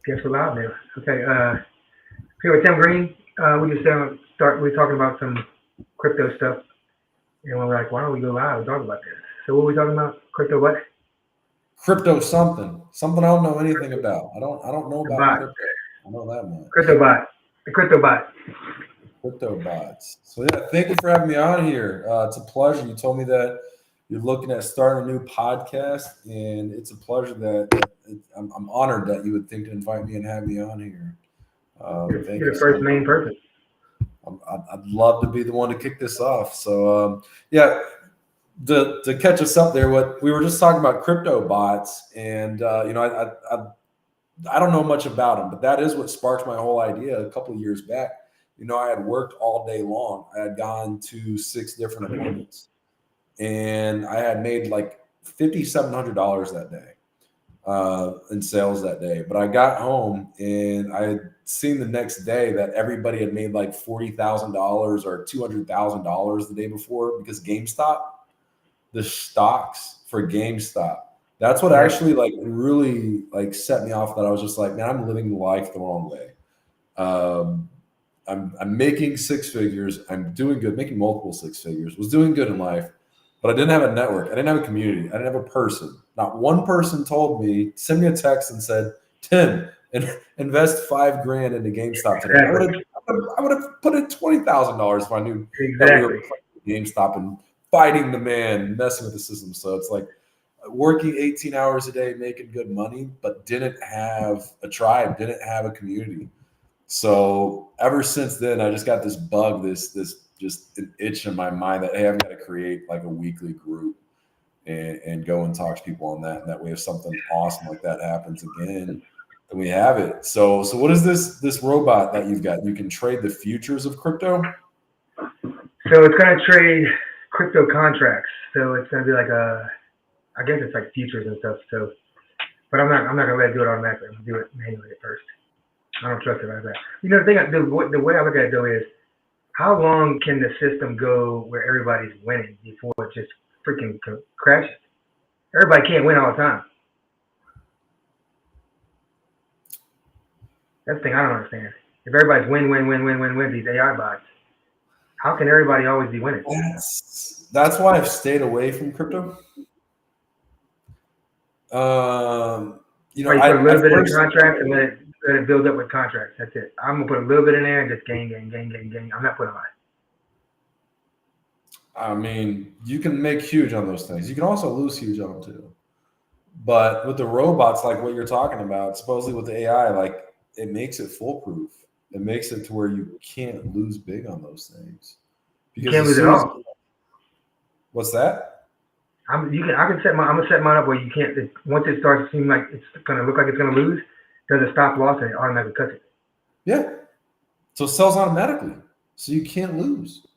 Guess we're live now. Okay. Here with Tim Green. We just start. We're talking about some crypto stuff, and we're like, why don't we go live and talk about this? So what are we talking about? Crypto what? Crypto something I don't know anything about. I don't know The about bot. crypto. I know that much. Crypto bot. The crypto bot. Crypto bots. So yeah, thank you for having me on here. It's a pleasure. You told me that you're looking at starting a new podcast, and it's a pleasure I'm honored that you would think to invite me and have me on here. Thank You're you the so first much. main purpose. I'd love to be the one to kick this off. So yeah, to catch us up there, what we were just talking about crypto bots, and I don't know much about them, but that is what sparked my whole idea a couple of years back. I had worked all day long. I had gone to 6 different appointments, and I had made like $5,700 that day in sales that day. But I got home and I had seen the next day that everybody had made like $40,000 or $200,000 the day before because GameStop, the stocks for GameStop. That's what actually like really like set me off. That I was just like, man, I'm living life the wrong way. I'm making 6 figures. I'm doing good, making multiple 6 figures. Was doing good in life, but I didn't have a network. I didn't have a community. I didn't have a person. Not one person told me, send me a text and said, Tim, invest $5,000 into GameStop today. I would have put in $20,000 if I knew that we were playing GameStop and fighting the man, messing with the system. So it's like working 18 hours a day, making good money, but didn't have a tribe, didn't have a community. So ever since then, I just got this bug, this just an itch in my mind that, hey, I've got to create like a weekly group and go and talk to people on that. And that way, if something awesome like that happens again, then we have it. So what is this robot that you've got? You can trade the futures of crypto? So it's going to trade crypto contracts. So it's going to be like I guess it's like futures and stuff. So, but I'm not going to let it do it automatically. I'm going to do it manually at first. I don't trust it like that. The thing, the way I look at it though is, how long can the system go where everybody's winning before it just freaking crashes? Everybody can't win all the time. That's the thing I don't understand. If everybody's win these AI bots, how can everybody always be winning? That's why I've stayed away from crypto. I put a little bit in contracts and let it build up with contracts. That's it. I'm gonna put a little bit in there and just gain. I'm not putting a lot. I mean, you can make huge on those things. You can also lose huge on them too. But with the robots, like what you're talking about, supposedly with the AI, like it makes it foolproof. It makes it to where you can't lose big on those things. Because you can't lose it all. What's that? I'm gonna set mine up where you can't. Once it starts to seem like it's gonna look like it's gonna lose, there's a stop loss and it automatically cuts it. Yeah. So it sells automatically, so you can't lose.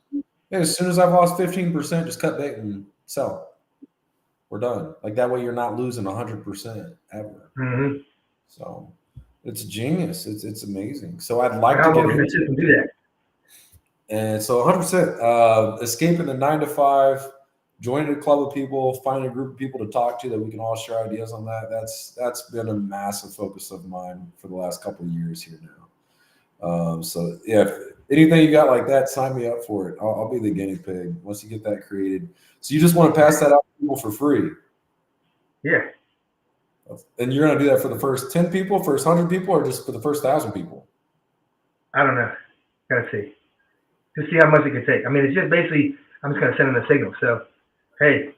Yeah, as soon as I've lost 15%, just cut bait and sell. We're done. Like that way, you're not losing 100% ever. Mm-hmm. So it's genius. It's amazing. So I'd like to get into the system do that. And so 100% escaping the 9 to 5. Joining a club of people, finding a group of people to talk to that we can all share ideas on that. That's been a massive focus of mine for the last couple of years here now. So yeah, if anything you got like that, sign me up for it. I'll be the guinea pig once you get that created. So you just want to pass that out to people for free? Yeah. And you're going to do that for the first 10 people, first 100 people, or just for the first 1,000 people? I don't know. Gotta see. Just see how much it can take. I mean, it's just basically I'm just gonna send them a signal. So. Hey,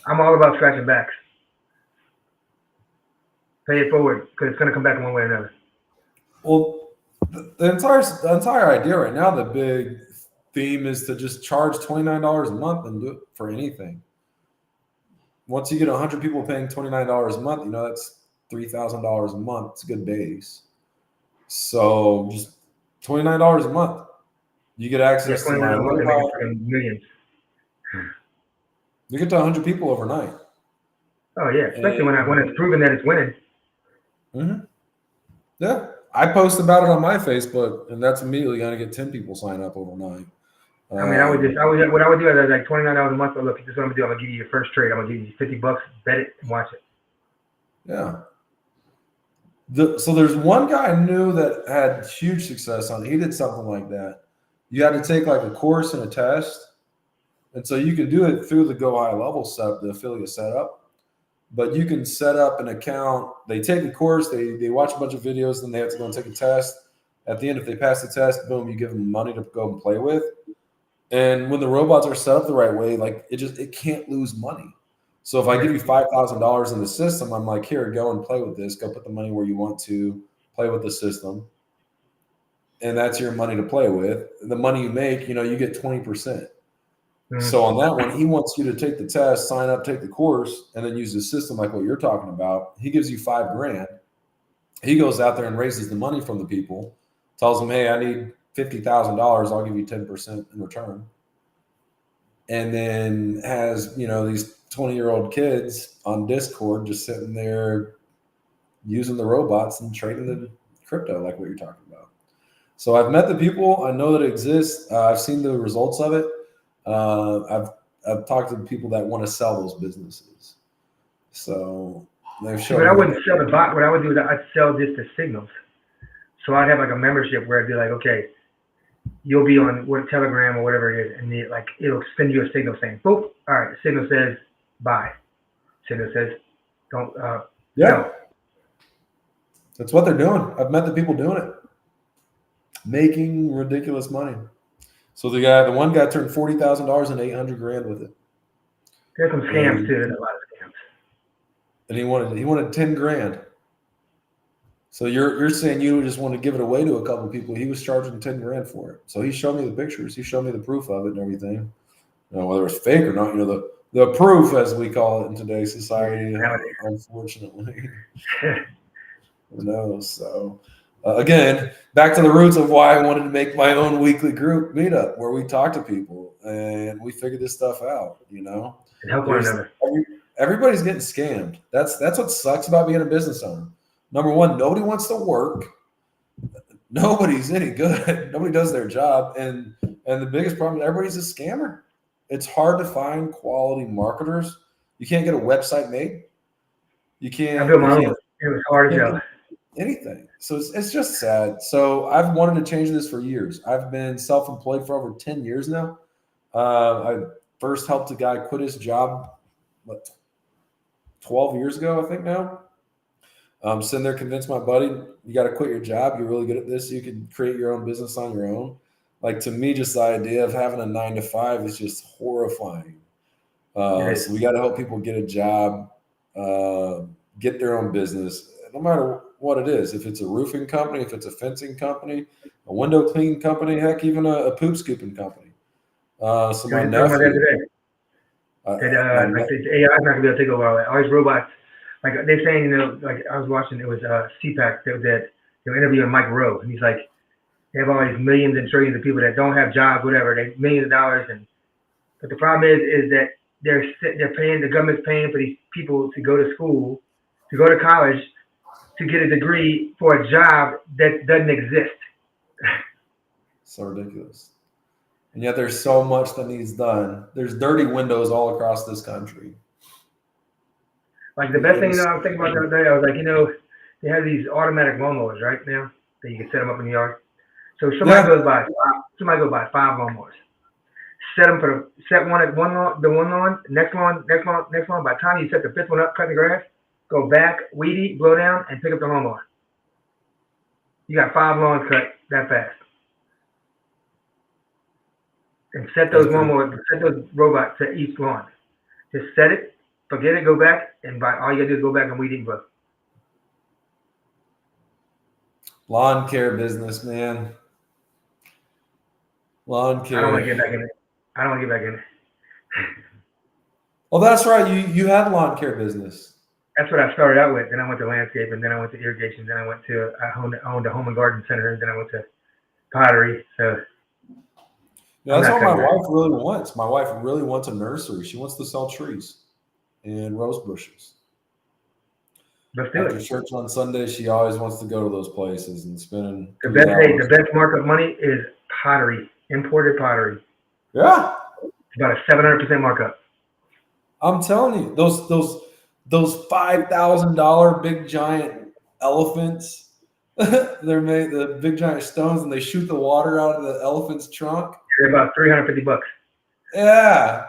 I'm all about scratching backs. Pay it forward because it's going to come back one way or another. Well, the entire idea right now, the big theme is to just charge $29 a month and do it for anything. Once you get 100 people paying $29 a month, that's $3,000 a month. It's a good base. So just $29 a month, you get access to my millions. You get to 100 people overnight. Oh yeah, especially when it's proven that it's winning. Mm-hmm. Yeah, I post about it on my Facebook, and that's immediately going to get 10 people sign up overnight. I mean, what I would do is like $29 a month. But look, this is what I'm gonna do. I'm gonna give you your first trade. I'm gonna give you $50. Bet it and watch it. Yeah. So there's one guy I knew that had huge success on it. He did something like that. You had to take like a course and a test, and so you can do it through the Go High Level setup, the affiliate setup. But you can set up an account. They take a course, they watch a bunch of videos, then they have to go and take a test. At the end, if they pass the test, boom, you give them money to go and play with. And when the robots are set up the right way, like it can't lose money. So if I give you $5,000 in the system, I'm like, here, go and play with this. Go put the money where you want to play with the system, and that's your money to play with. The money you make, you get 20%. So on that one, he wants you to take the test, sign up, take the course, and then use the system like what you're talking about. He gives you $5,000. He goes out there and raises the money from the people, tells them, hey, I need $50,000. I'll give you 10% in return. And then has, these 20-year-old kids on Discord just sitting there using the robots and trading the crypto like what you're talking about. So I've met the people. I know that it exists. I've seen the results of it. I've talked to people that want to sell those businesses. So they've shown. But I wouldn't sell the bot. What I would do is I'd sell just the signals. So I'd have like a membership where I'd be like, okay, you'll be on what Telegram or whatever it is, and it'll send you a signal saying, boop, all right, the signal says buy. Signal says don't. No. That's what they're doing. I've met the people doing it, making ridiculous money. So the one guy turned $40,000 into $800,000 with it. There's some scams too. There's a lot of scams. And he wanted $10,000. So you're saying you just want to give it away to a couple of people. He was charging $10,000 for it. So he showed me the pictures. He showed me the proof of it and everything. Whether it's fake or not, the proof, as we call it in today's society, unfortunately. Who knows? So again, back to the roots of why I wanted to make my own weekly group meetup where we talk to people and we figure this stuff out. And help one another. Everybody's getting scammed. That's what sucks about being a business owner. Number one, nobody wants to work. Nobody's any good. Nobody does their job. And the biggest problem is everybody's a scammer. It's hard to find quality marketers. You can't get a website made. You can't. I built my own. It was hard as hell. Anything. So it's just sad. So I've wanted to change this for years. I've been self-employed for over 10 years now. I first helped a guy quit his job, 12 years ago, I think now. Sitting there, convinced my buddy, you got to quit your job. You're really good at this. You can create your own business on your own. Like, to me, just the idea of having a 9-to-5 is just horrifying. So we got to help people get a job, get their own business, no matter what it is. If it's a roofing company, if it's a fencing company, a window cleaning company, heck, even a poop scooping company. So my nephew, like the AI is not gonna be able to take over all these robots. Like they're saying, like I was watching, it was CPAC that they were interviewing Mike Rowe, and he's like, they have all these millions and trillions of people that don't have jobs, whatever, they millions of dollars, but the problem is that they're paying, the government's paying for these people to go to school, to go to college, to get a degree for a job that doesn't exist. So ridiculous. And yet there's so much that needs done. There's dirty windows all across this country. Like the best thing I was thinking about the other day, I was like, they have these automatic lawnmowers right now that you can set them up in the yard. So somebody goes by 5 lawnmowers. Set one at one lawn, next lawn. By the time you set the 5th one up, cut the grass, go back, weed eat, blow down, and pick up the lawnmower. You got 5 lawns cut that fast. And set those robots to each lawn. Just set it, forget it, go back, and all you gotta do is go back and weed eat and blow. Lawn care business, man. Lawn care. I don't want to get back in it. Well, that's right. You had lawn care business. That's what I started out with. Then I went to landscape, and then I went to irrigation. Then I owned a home and garden center, and then I went to pottery. So that's what my wife really wants. My wife really wants a nursery. She wants to sell trees and rose bushes. Let's do After church on Sunday, she always wants to go to those places and spend the best markup money is pottery, imported pottery. Yeah, it's about a 700% markup. I'm telling you, those $5,000 big giant elephants. They're made the big giant stones, and they shoot the water out of the elephant's trunk. They're about $350. Yeah.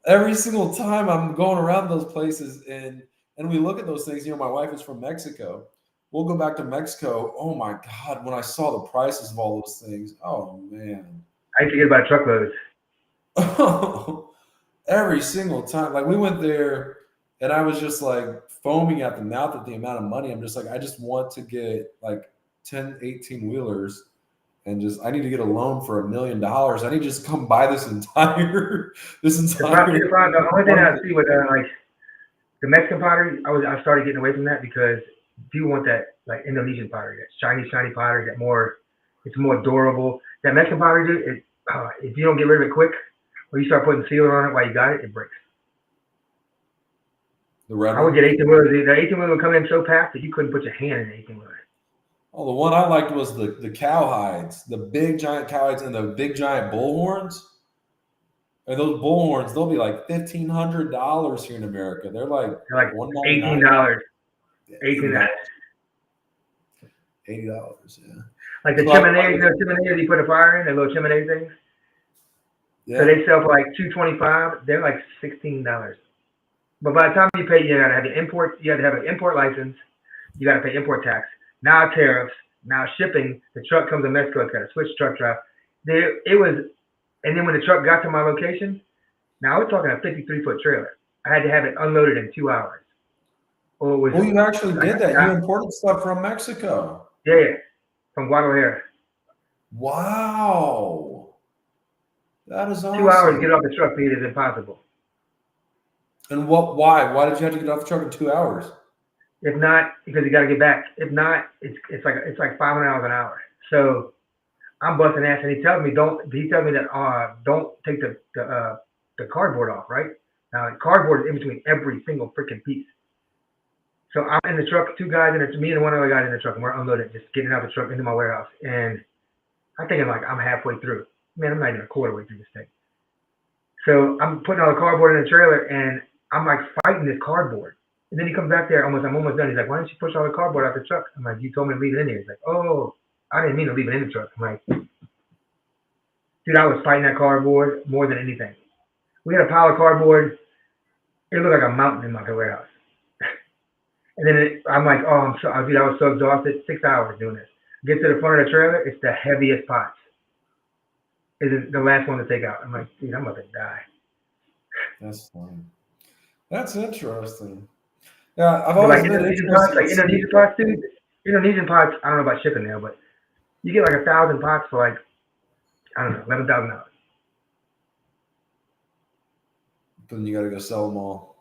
Every single time I'm going around those places and we look at those things, my wife is from Mexico. We'll go back to Mexico. Oh my God, when I saw the prices of all those things, oh man. I used to get about truckloads. Every single time. Like we went there and I was just like foaming at the mouth at the amount of money. I'm just like, I just want to get like 10, 18 wheelers and I need to get a loan for $1 million. I need to just come buy this entire. The only thing I see with like the Mexican pottery, I started getting away from that because people want that like Indonesian pottery, that shiny pottery, it's more durable. That Mexican pottery, dude, if you don't get rid of it quick, or you start putting sealer on it while you got it, it breaks. I would get 18 wheelers. The 18 wheeler would come in so packed that you couldn't put your hand in the 18 wheeler. Oh, the one I liked was the cow hides, the big giant cow hides, and the big giant bull horns. And those bull horns, they'll be like $1,500 here in America. They're like $18. $18. $80, yeah. Like the chimeneas you put a fire in, the little chimney things. Yeah. So they sell for like $225. They're like $16. But by the time you pay, you gotta have an import license. You gotta pay import tax. Now tariffs. Now shipping. The truck comes to Mexico. It's got a switch truck drive. And then when the truck got to my location, now we're talking a 53-foot trailer. I had to have it unloaded in 2 hours. You actually did that. You imported stuff from Mexico. Yeah, from Guadalajara. Wow. That is awesome. 2 hours to get off the truck, dude, is impossible. And why? Why did you have to get off the truck in 2 hours? If not, because you got to get back. If not, it's like $500 an hour. So I'm busting ass, and he tells me that don't take the cardboard off, right? Now cardboard is in between every single freaking piece. So I'm in the truck, two guys in it, me and one other guy in the truck, and we're unloading, just getting out the truck into my warehouse. And I'm thinking like I'm halfway through. Man, I'm not even a quarter way through this thing. So I'm putting all the cardboard in the trailer, and I'm like fighting this cardboard. And then he comes back there, I'm almost done. He's like, why don't you push all the cardboard out the truck? I'm like, you told me to leave it in there. He's like, oh, I didn't mean to leave it in the truck. I'm like, dude, I was fighting that cardboard more than anything. We had a pile of cardboard. It looked like a mountain in my warehouse. And then I'm like, oh, dude, I was so exhausted. 6 hours doing this. Get to the front of the trailer, it's the heaviest pots. It's the last one to take out. I'm like, dude, I'm about to die. That's funny. That's interesting. Yeah, I've always been Indonesian pots, dude. Indonesian pots, I don't know about shipping there, but you get like 1,000 pots for like, I don't know, $11,000. Then you got to go sell them all.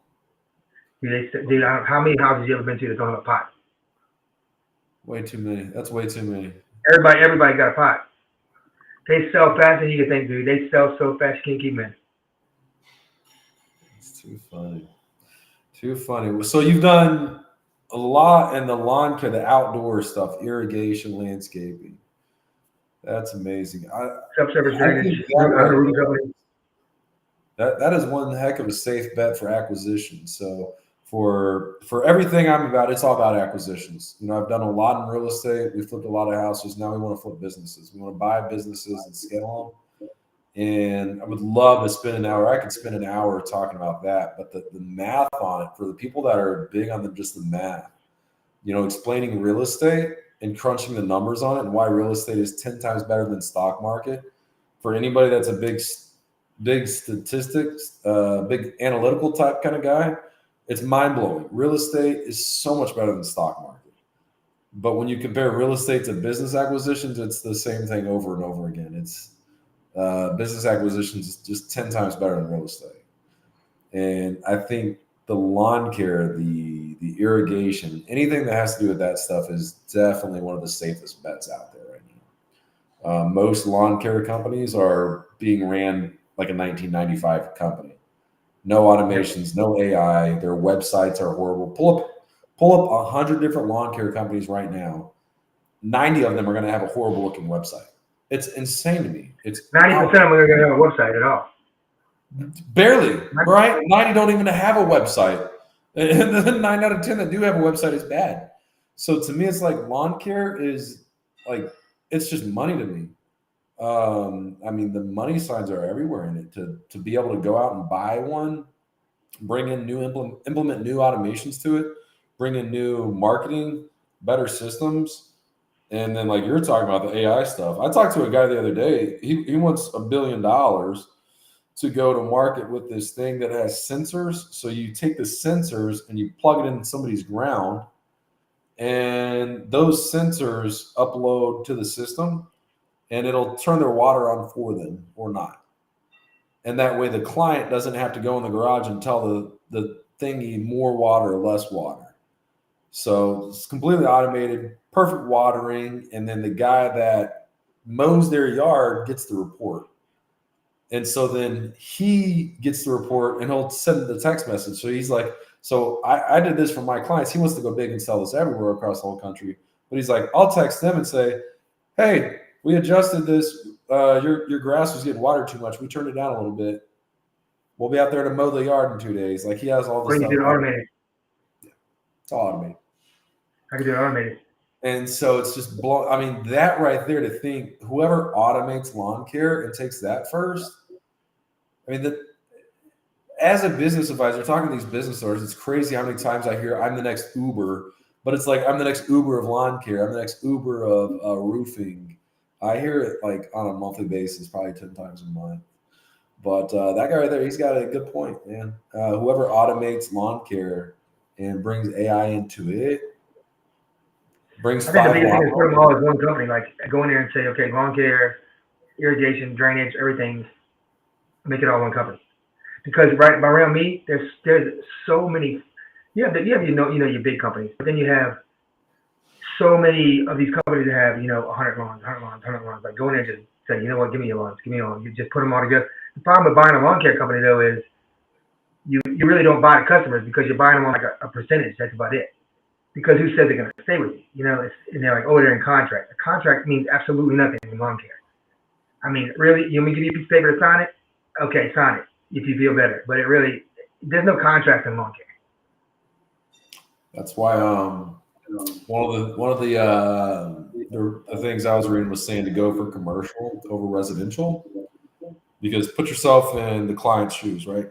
Dude, how many houses have you ever been to that don't have a pot? Way too many. That's way too many. Everybody got a pot. They sell fast, and you can think, dude, they sell so fast you can't keep them in. It's too funny. Too funny. So you've done a lot in the lawn care, the outdoor stuff, irrigation, landscaping. That's amazing. Subsurface drainage. That is one heck of a safe bet for acquisition. So for everything I'm about, it's all about acquisitions. I've done a lot in real estate. We flipped a lot of houses. Now we want to flip businesses. We want to buy businesses and scale them. And I would love to spend an hour. I could spend an hour talking about that. But the math on it, for the people that are big on just the math, explaining real estate and crunching the numbers on it and why real estate is 10 times better than stock market. For anybody that's a big statistics, big analytical type kind of guy, it's mind-blowing. Real estate is so much better than the stock market. But when you compare real estate to business acquisitions, it's the same thing over and over again. It's business acquisitions is just 10 times better than real estate. And I think the lawn care, the irrigation, anything that has to do with that stuff is definitely one of the safest bets out there right now. Most lawn care companies are being ran like a 1995 company. No automations, no AI. Their websites are horrible. Pull up 100 different lawn care companies right now. 90 of them are going to have a horrible looking website. It's insane to me. It's 90% of them are going to have a website at all. Barely, right? 90 don't even have a website. And then 9 out of 10 that do have a website is bad. So to me, it's like lawn care is like, it's just money to me. I mean, the money signs are everywhere in it. To be able to go out and buy one, bring in new implement new automations to it, bring in new marketing, better systems, and then like you're talking about the AI stuff. I talked to a guy the other day. He wants $1 billion to go to market with this thing that has sensors. So you take the sensors and you plug it in somebody's ground, and those sensors upload to the system, and it'll turn their water on for them or not. And that way the client doesn't have to go in the garage and tell the thingy more water or less water. So it's completely automated, perfect watering, and then the guy that mows their yard gets the report. And so then he gets the report and he'll send the text message. So he's like, so I did this for my clients. He wants to go big and sell this everywhere across the whole country. But he's like, I'll text them and say, hey, we adjusted this. Your grass was getting watered too much. We turned it down a little bit. We'll be out there to mow the yard in 2 days. Like he has all Or this you stuff. can do it automated. It's all automated. I can do it automated. And so it's just I mean, that right there, to think whoever automates lawn care and takes that first. I mean, as a business advisor, talking to these business owners, it's crazy how many times I hear I'm the next Uber, but it's like I'm the next Uber of lawn care. I'm the next Uber of roofing. I hear it like on a monthly basis, probably 10 times a month. But that guy right there, he's got a good point, man. Whoever automates lawn care and brings AI into it, brings I think the five biggest thing lawn. is put them all as one company. Like go in there and say, okay, lawn care, irrigation, drainage, everything, make it all one company. Because right around me, there's so many. You know your big companies, but then you have so many of these companies that have 100 lawns, 100 lawns, 100 lawns. Like go in there and just say, you know what, give me your lawns, give me your lawns. You just put them all together. The problem with buying a lawn care company though is you really don't buy the customers because you're buying them on like a percentage. That's about it. Because who said they're going to stay with you? And they're like, oh, they're in contract. A contract means absolutely nothing in lawn care. I mean, really, you want me to give you a piece of paper to sign it? Okay, sign it if you feel better. But there's no contract in lawn care. That's why one of the things I was reading was saying to go for commercial over residential, because put yourself in the client's shoes, right?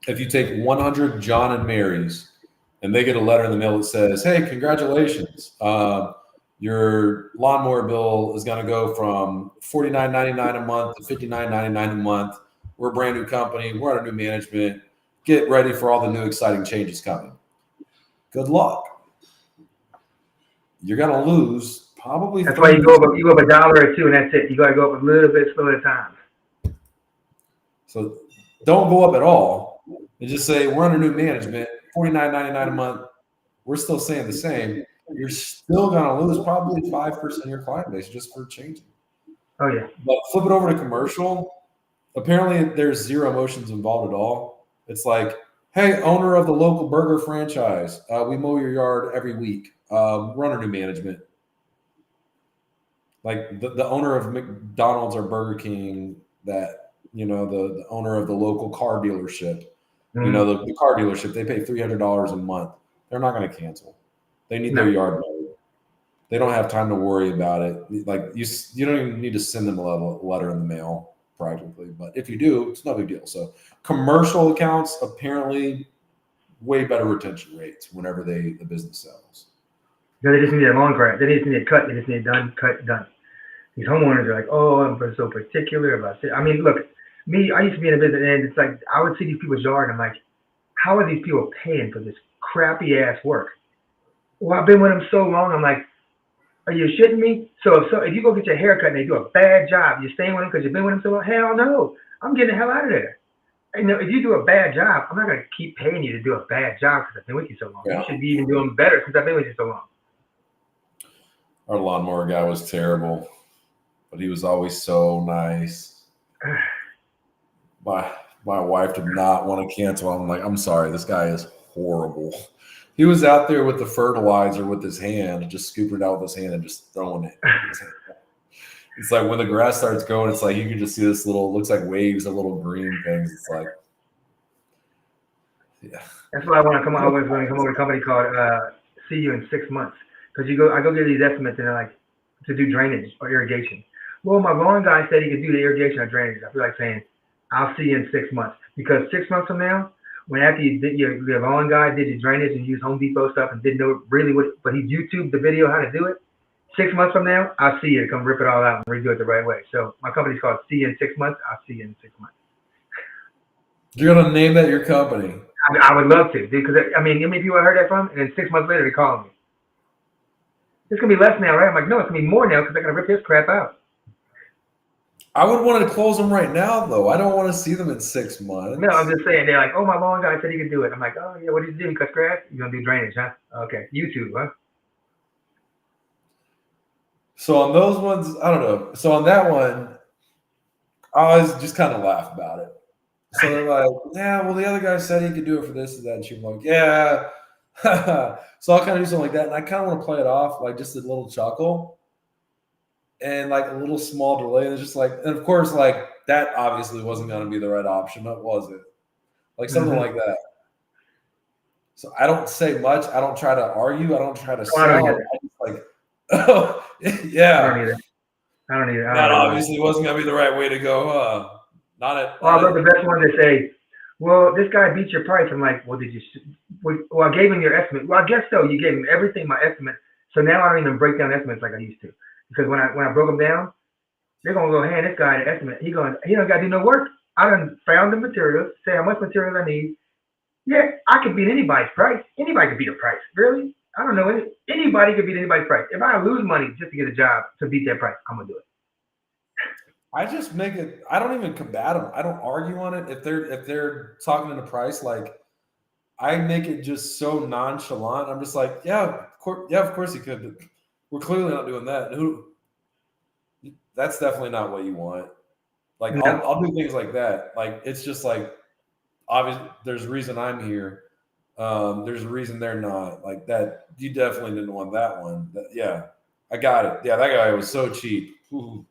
If you take 100 John and Marys and they get a letter in the mail that says, hey, congratulations, your lawnmower bill is going to go from $49.99 a month to $59.99 a month. We're a brand new company. We're under new management. Get ready for all the new exciting changes coming. Good luck. You're going to lose probably. That's why you go up $1 or $2, and that's it. You got to go up a little bit slow at a time. So don't go up at all. And just say, we're under new management, $49.99 a month. We're still saying the same. You're still going to lose probably 5% of your client base just for changing. Oh, yeah. But flip it over to commercial. Apparently, there's zero emotions involved at all. It's like, hey, owner of the local burger franchise, we mow your yard every week. We're under new management. Like the owner of McDonald's or Burger King, that, the owner of the local car dealership, the car dealership, they pay $300 a month. They're not going to cancel. They need their yard mowed. They don't have time to worry about it. Like you don't even need to send them a letter in the mail practically, but if you do, it's no big deal. So commercial accounts, apparently way better retention rates whenever the business sells. No, they just need a lawn grass. They just need a cut. They just need it done, cut, done. These homeowners are like, oh, I'm so particular about it. I mean, look, I used to be in a business, and it's like I would see these people's yard, and I'm like, how are these people paying for this crappy ass work? Well, I've been with them so long. I'm like, are you shitting me? So if you go get your hair cut and they do a bad job, you're staying with them because you've been with them so long? Hell no. I'm getting the hell out of there. And if you do a bad job, I'm not going to keep paying you to do a bad job because I've been with you so long. Yeah. You should be even doing better since I've been with you so long. Our lawnmower guy was terrible, but he was always so nice. My wife did not want to cancel. I'm like, I'm sorry, this guy is horrible. He was out there with the fertilizer with his hand, just scooping it out with his hand and just throwing it. It's like when the grass starts going, it's like you can just see this looks like waves of little green things. It's like, yeah. That's why I want to come over to a company called See You in 6 months. because I go get these estimates and they're like to do drainage or irrigation. Well, my lawn guy said he could do the irrigation or drainage. I feel like saying, I'll see you in 6 months, because 6 months from now, when after you did your lawn guy did your drainage and used Home Depot stuff and didn't know really what, but he YouTubed the video how to do it. 6 months from now, I'll see you to come rip it all out and redo it the right way. So my company's called See You in 6 months. I'll see you in 6 months. You're gonna name that your company? I would love to, because I mean, how many people I heard that from? And then 6 months later, they call me. It's gonna be less now, right? I'm like, no, it's gonna be more now because they're gonna rip his crap out. I would want to close them right now, though. I don't want to see them in 6 months. No, I'm just saying, they're like, oh, my lawn guy said he could do it. I'm like, oh yeah, what did you do? He cuts grass? You gonna do drainage, huh? Okay, YouTube, huh? So on those ones, I don't know. So on that one, I always just kind of laugh about it. So they're like, yeah, well, the other guy said he could do it for this and that. And she's like, yeah. So I'll kind of do something like that. And I kind of want to play it off like just a little chuckle and like a little small delay. And it's just like, and of course, like that obviously wasn't going to be the right option, was it? Like something like that. So I don't say much. I don't try to argue. I don't try to sell. I just like, oh, yeah. I don't either. That obviously wasn't going to be the right way to go. Not at. Well, I love the best one to say, well, this guy beat your price. I'm like, well, well, I gave him your estimate. Well, I guess so. You gave him everything, my estimate. So now I don't even break down estimates like I used to. Because when I broke them down, they're going to go, hey, this guy, the estimate, he don't got to do no work. I done found the materials, say how much material I need. Yeah, I could beat anybody's price. Anybody could beat a price. Really? I don't know. Anybody could beat anybody's price. If I lose money just to get a job to beat their price, I'm going to do it. I just make it. I don't even combat them. I don't argue on it. If they're talking in the price, like I make it just so nonchalant. I'm just like, yeah, of course you could. But we're clearly not doing that. That's definitely not what you want. Like no. I'll do things like that. Like it's just like obviously there's a reason I'm here. There's a reason they're not like that. You definitely didn't want that one. Yeah, I got it. Yeah, that guy was so cheap. Ooh.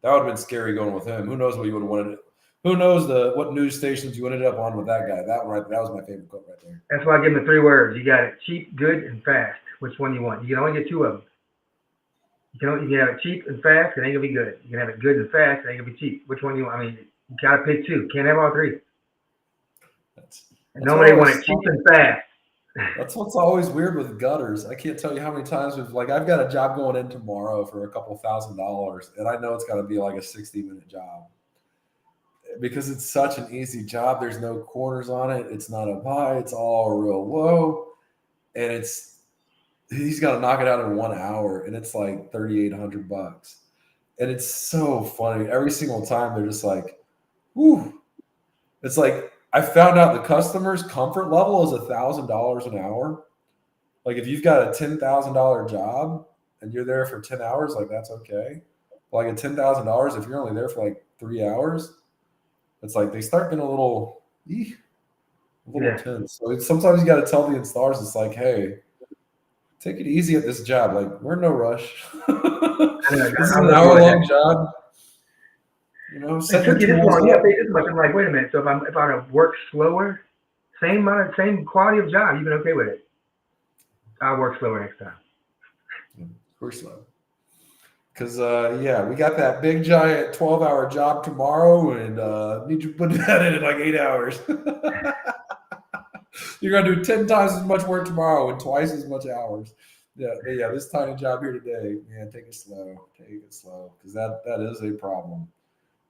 That would have been scary going with him. Who knows what you would have wanted? Who knows what news stations you ended up on with that guy? That one, that was my favorite quote right there. That's why I give him the 3 words. You got it: cheap, good, and fast. Which one you want? You can only get 2 of them. You can have it cheap and fast. It ain't gonna be good. You can have it good and fast. It ain't gonna be cheap. Which one you want? I mean, you gotta pick 2. Can't have all 3. That's nobody wants it cheap and fast. That's what's always weird with gutters. I can't tell you how many times I've got a job going in tomorrow for a couple $1,000s, and I know it's got to be like a 60-minute job because it's such an easy job. There's no corners on it. It's not up high. It's all real low, and he's got to knock it out in 1 hour, and it's like $3,800, and it's so funny. Every single time they're just like, "Whew!" It's like. I found out the customer's comfort level is $1,000 an hour. Like if you've got a $10,000 job and you're there for 10 hours, like that's okay. Like at $10,000, if you're only there for like 3 hours, it's like they start getting a little tense. So sometimes you got to tell the installers, it's like, hey, take it easy at this job. Like we're in no rush. This is an hour-long job. You know, it took you this long. Yeah, this much. I'm like, wait a minute. So if I work slower, same quality of job, you've been okay with it. I'll work slower next time. We're slow. Because we got that big giant 12-hour job tomorrow, and need you to put that in like 8 hours. You're gonna do 10 times as much work tomorrow and twice as much hours. Yeah. This tiny job here today, man. Take it slow. Because that is a problem.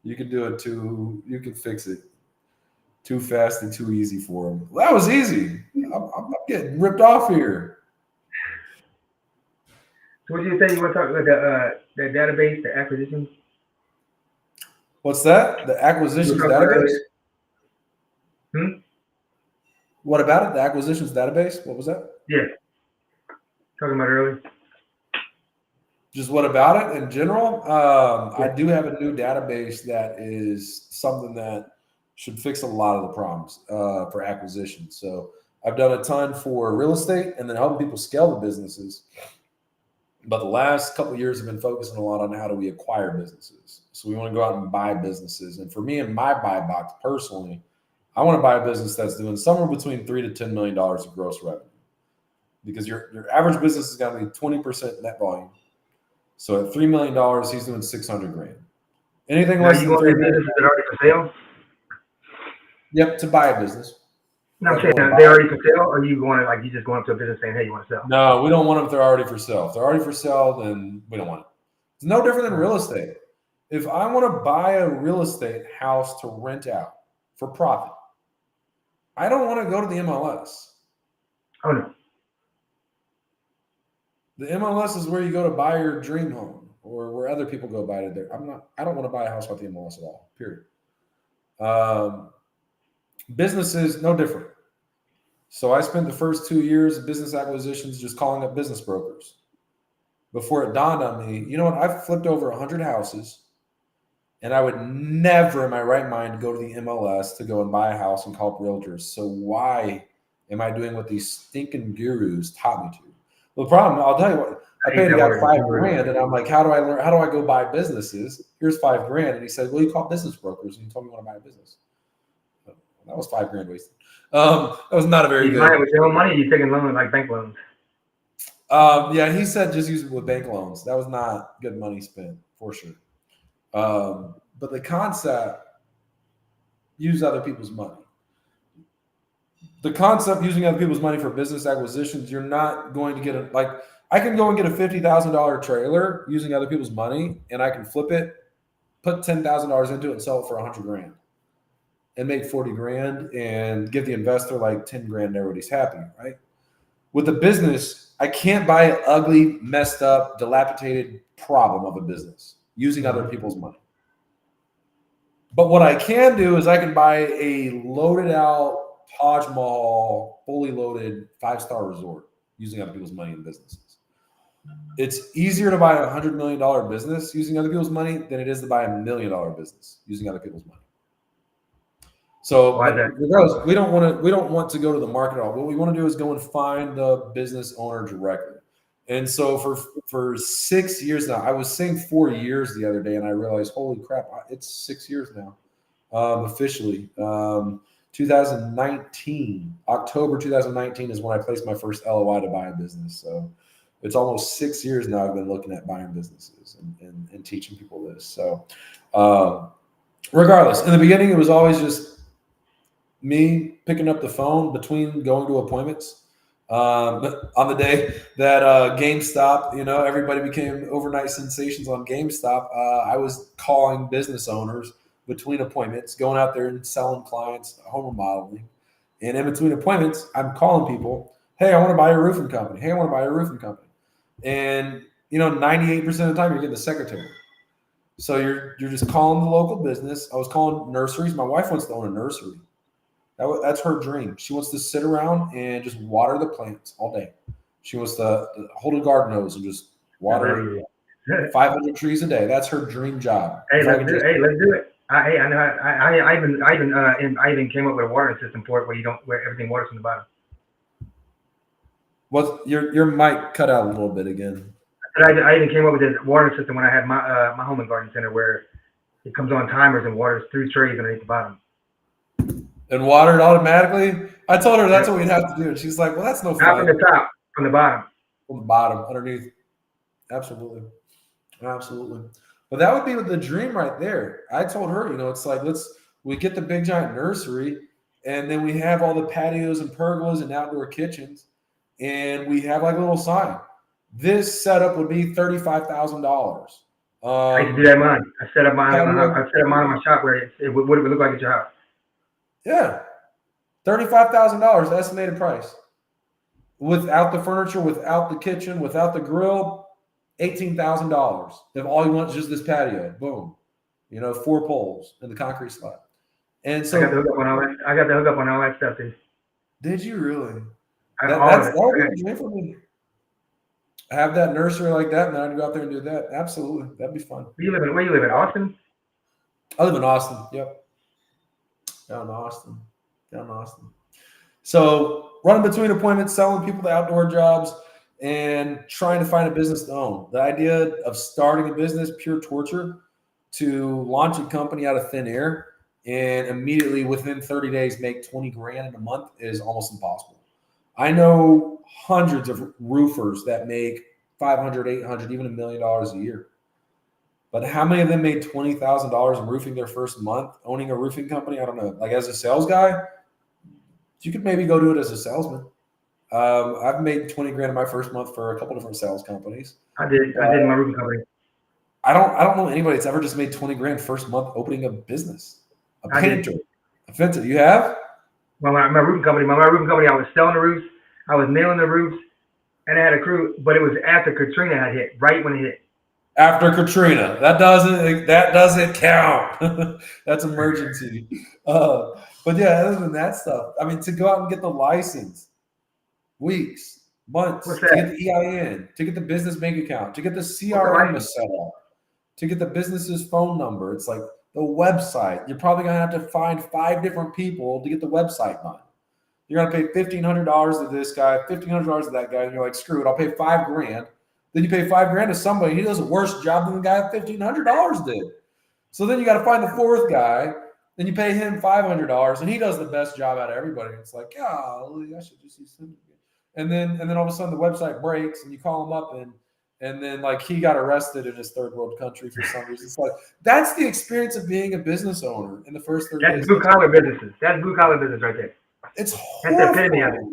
You can do it too. You can fix it too fast and too easy for them. Well, that was easy. I'm getting ripped off here. So what did you say? You want to talk about the database, the acquisitions? What's that? The acquisitions database? What about it? The acquisitions database? What was that? Yeah. Talking about earlier. Just what about it in general? I do have a new database that is something that should fix a lot of the problems for acquisition. So I've done a ton for real estate and then helping people scale the businesses. But the last couple of years have been focusing a lot on how do we acquire businesses. So we want to go out and buy businesses. And for me and my buy box personally, I want to buy a business that's doing somewhere between $3 to $10 million of gross revenue. because your average business is going to be 20% net volume. So at $3 million, he's doing 600 grand. Anything Now less you than going 3 to million, businesses that are already for sale? yep, to buy a business. No, I'm Like, you saying want to they're buy already for sale, or you going to like you just going up to a business saying, hey, you want to sell? No, we don't want them if they're already for sale. If they're already for sale, then we don't want it. It's no different than real estate. If I want to buy a real estate house to rent out for profit, I don't want to go to the MLS. Oh no. The MLS is where you go to buy your dream home, or where other people go buy it. There, I don't want to buy a house off the MLS at all. Period. Businesses, no different. So I spent the first 2 years of business acquisitions just calling up business brokers. Before it dawned on me, you know what? I've flipped over 100 houses, and I would never in my right mind go to the MLS to go and buy a house and call up realtors. So why am I doing what these stinking gurus taught me to? Well, the problem, I'll tell you what, I paid a guy $5,000, and I'm like, how do I learn? How do I go buy businesses? Here's $5,000, and he said, well, you call business brokers, and you told me you want to buy a business. That was $5,000 wasted. That was not a very good. You buying with your own money, or you taking loans like bank loans? Yeah, he said just use it with bank loans. That was not good money spent for sure. But the concept, use other people's money. The concept using other people's money for business acquisitions, you're not going to get a, like, I can go and get a $50,000 trailer using other people's money, and I can flip it, put $10,000 into it, and sell it for $100,000, and make $40,000, and give the investor like $10,000 there when he's happy, right? With a business, I can't buy an ugly, messed up, dilapidated problem of a business using other people's money. But what I can do is I can buy a loaded out Taj Mahal, fully loaded 5-star resort using other people's money in businesses. It's easier to buy a $100 million business using other people's money than it is to buy a $1 million business using other people's money. So regardless, we don't want to go to the market at all. What we want to do is go and find the business owner directly. And so for 6 years now, I was saying 4 years the other day, and I realized, holy crap, it's 6 years now, officially. 2019, October 2019 is when I placed my first LOI to buy a business. So it's almost 6 years now I've been looking at buying businesses and teaching people this. So regardless, in the beginning, it was always just me picking up the phone between going to appointments. But on the day that GameStop, everybody became overnight sensations on GameStop, I was calling business owners between appointments, going out there and selling clients home remodeling. And in between appointments, I'm calling people, hey, I want to buy a roofing company. Hey, I want to buy a roofing company. And, 98% of the time you're getting the secretary. So you're just calling the local business. I was calling nurseries. My wife wants to own a nursery. That's her dream. She wants to sit around and just water the plants all day. She wants to hold a garden hose and just water 500 trees a day. That's her dream job. Hey, let's do it. I know. I even came up with a watering system for it where everything waters from the bottom. What your mic cut out a little bit again. I even came up with this watering system when I had my home and garden center where it comes on timers and waters through trays underneath the bottom. And watered automatically? I told her that's what we'd have to do. And she's like, well, that's no fun. Not from the top, from the bottom. From the bottom, underneath. Absolutely. But that would be the dream right there. I told her, it's like, we get the big giant nursery, and then we have all the patios and pergolas and outdoor kitchens, and we have like a little sign. This setup would be $35,000. I used to do that in mine. I set up mine in my shop where it would look like at your house. Yeah. $35,000 estimated price. Without the furniture, without the kitchen, without the grill, $18,000. If all you want is just this patio, boom. 4 poles and the concrete slab. And so I got the hook up on all that stuff, dude. Did you really? That would be a dream for me. Have that nursery like that, and then I'd go out there and do that. Absolutely. That'd be fun. Where you live in Austin? I live in Austin. Yep. Down in Austin. So running between appointments, selling people the outdoor jobs, and trying to find a business to own. The idea of starting a business, pure torture, to launch a company out of thin air and immediately within 30 days make $20,000 in a month is almost impossible. I know hundreds of roofers that make 500, 800, even $1 million a year. But how many of them made $20,000 in roofing their first month owning a roofing company? I don't know. Like as a sales guy, you could maybe go do it as a salesman. I've made 20 grand in my first month for a couple different sales companies. I did in my roofing company. I don't know anybody that's ever just made 20 grand first month opening a business. A painter, a fence. You have? My roofing company. My roofing company. I was selling the roofs. I was nailing the roofs, and I had a crew. But it was after Katrina had hit. Right when it hit. After Katrina, that doesn't count. That's emergency. But yeah, other than that stuff, I mean, to go out and get the license, weeks, months, What's to get that? the EIN, to get the business bank account, to get the What's the CRM license? set up, to get the business's phone number. It's like the website. You're probably gonna have to find 5 different people to get the website done. You're gonna pay $1,500 to this guy, $1,500 to that guy, and you're like, screw it, I'll pay 5 grand. Then you pay 5 grand to somebody, he does a worse job than the guy $1,500 did. So then you got to find the 4th guy, then you pay him $500, and he does the best job out of everybody. It's like, golly, I should just use him. And then all of a sudden the website breaks, and you call him up, and then like he got arrested in his third world country for some reason. It's like that's the experience of being a business owner in the first 30 days. That's blue collar businesses. That's blue collar business right there. It's That's the epitome of it. horrible.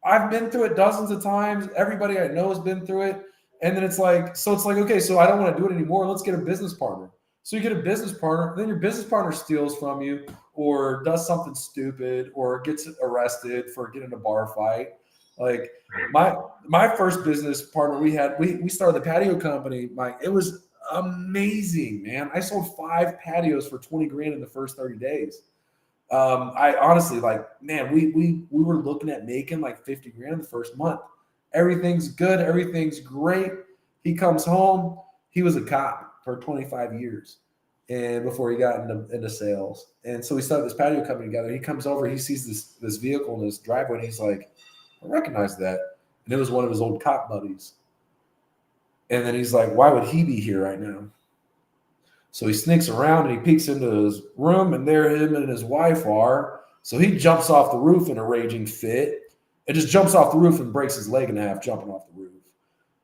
I've been through it dozens of times. Everybody I know has been through it. And then it's like, okay, so I don't want to do it anymore. Let's get a business partner. So you get a business partner, then your business partner steals from you or does something stupid or gets arrested for getting in a bar fight. Like my first business partner we started the patio company. It was amazing, man. I sold 5 patios for 20 grand in the first 30 days. I honestly man, we were looking at making like 50 grand in the first month. Everything's good. Everything's great. He comes home. He was a cop for 25 years and before he got into sales. And so we started this patio company together. He comes over, he sees this vehicle in his driveway, and he's like, I recognize that. And it was one of his old cop buddies. And then he's like, why would he be here right now? So he sneaks around and he peeks into his room, and there him and his wife are. So he jumps off the roof in a raging fit. It just jumps off the roof and breaks his leg in half jumping off the roof.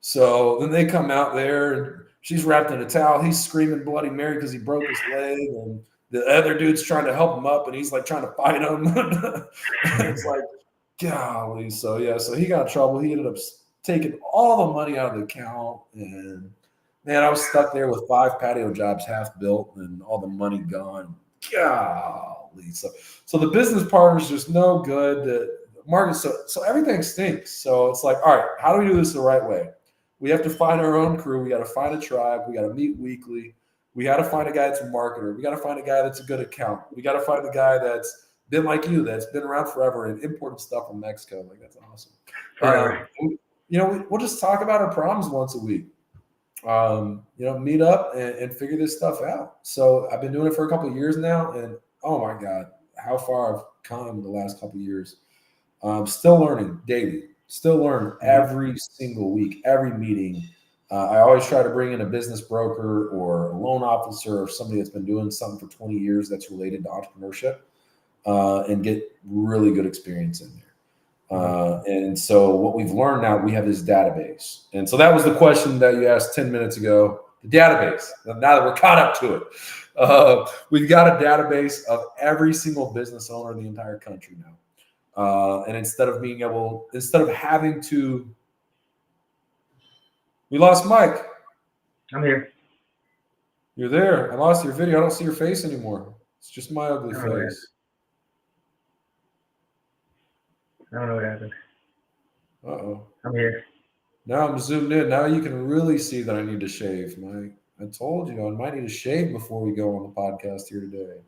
So then they come out there, and she's wrapped in a towel. He's screaming Bloody Mary because he broke his leg, and the other dude's trying to help him up, and he's like trying to fight him. It's like, golly. So yeah, so he got in trouble. He ended up taking all the money out of the account, and man, I was stuck there with 5 patio jobs half built and all the money gone. Golly. So the business partner's just no good. The market, so everything stinks. So it's like, all right, how do we do this the right way? We have to find our own crew. We got to find a tribe. We got to meet weekly. We got to find a guy that's a marketer. We got to find a guy that's a good accountant. We got to find the guy that's been like you, that's been around forever and imported stuff from Mexico. Like, that's awesome. We'll just talk about our problems once a week. Meet up and figure this stuff out. So I've been doing it for a couple of years now, and oh my God, how far I've come the last couple of years. Still learning daily, still learn every single week, every meeting. I always try to bring in a business broker or a loan officer or somebody that's been doing something for 20 years that's related to entrepreneurship and get really good experience in there. And so what we've learned now, we have this database. And so that was the question that you asked 10 minutes ago, the database. Now that we're caught up to it, we've got a database of every single business owner in the entire country now. And instead of having to, we lost Mike. I'm here. You're there. I lost your video. I don't see your face anymore. It's just my ugly face. I don't know what happened. Uh-oh. I'm here. Now I'm zoomed in. Now you can really see that I need to shave, Mike. I told you I might need to shave before we go on the podcast here today.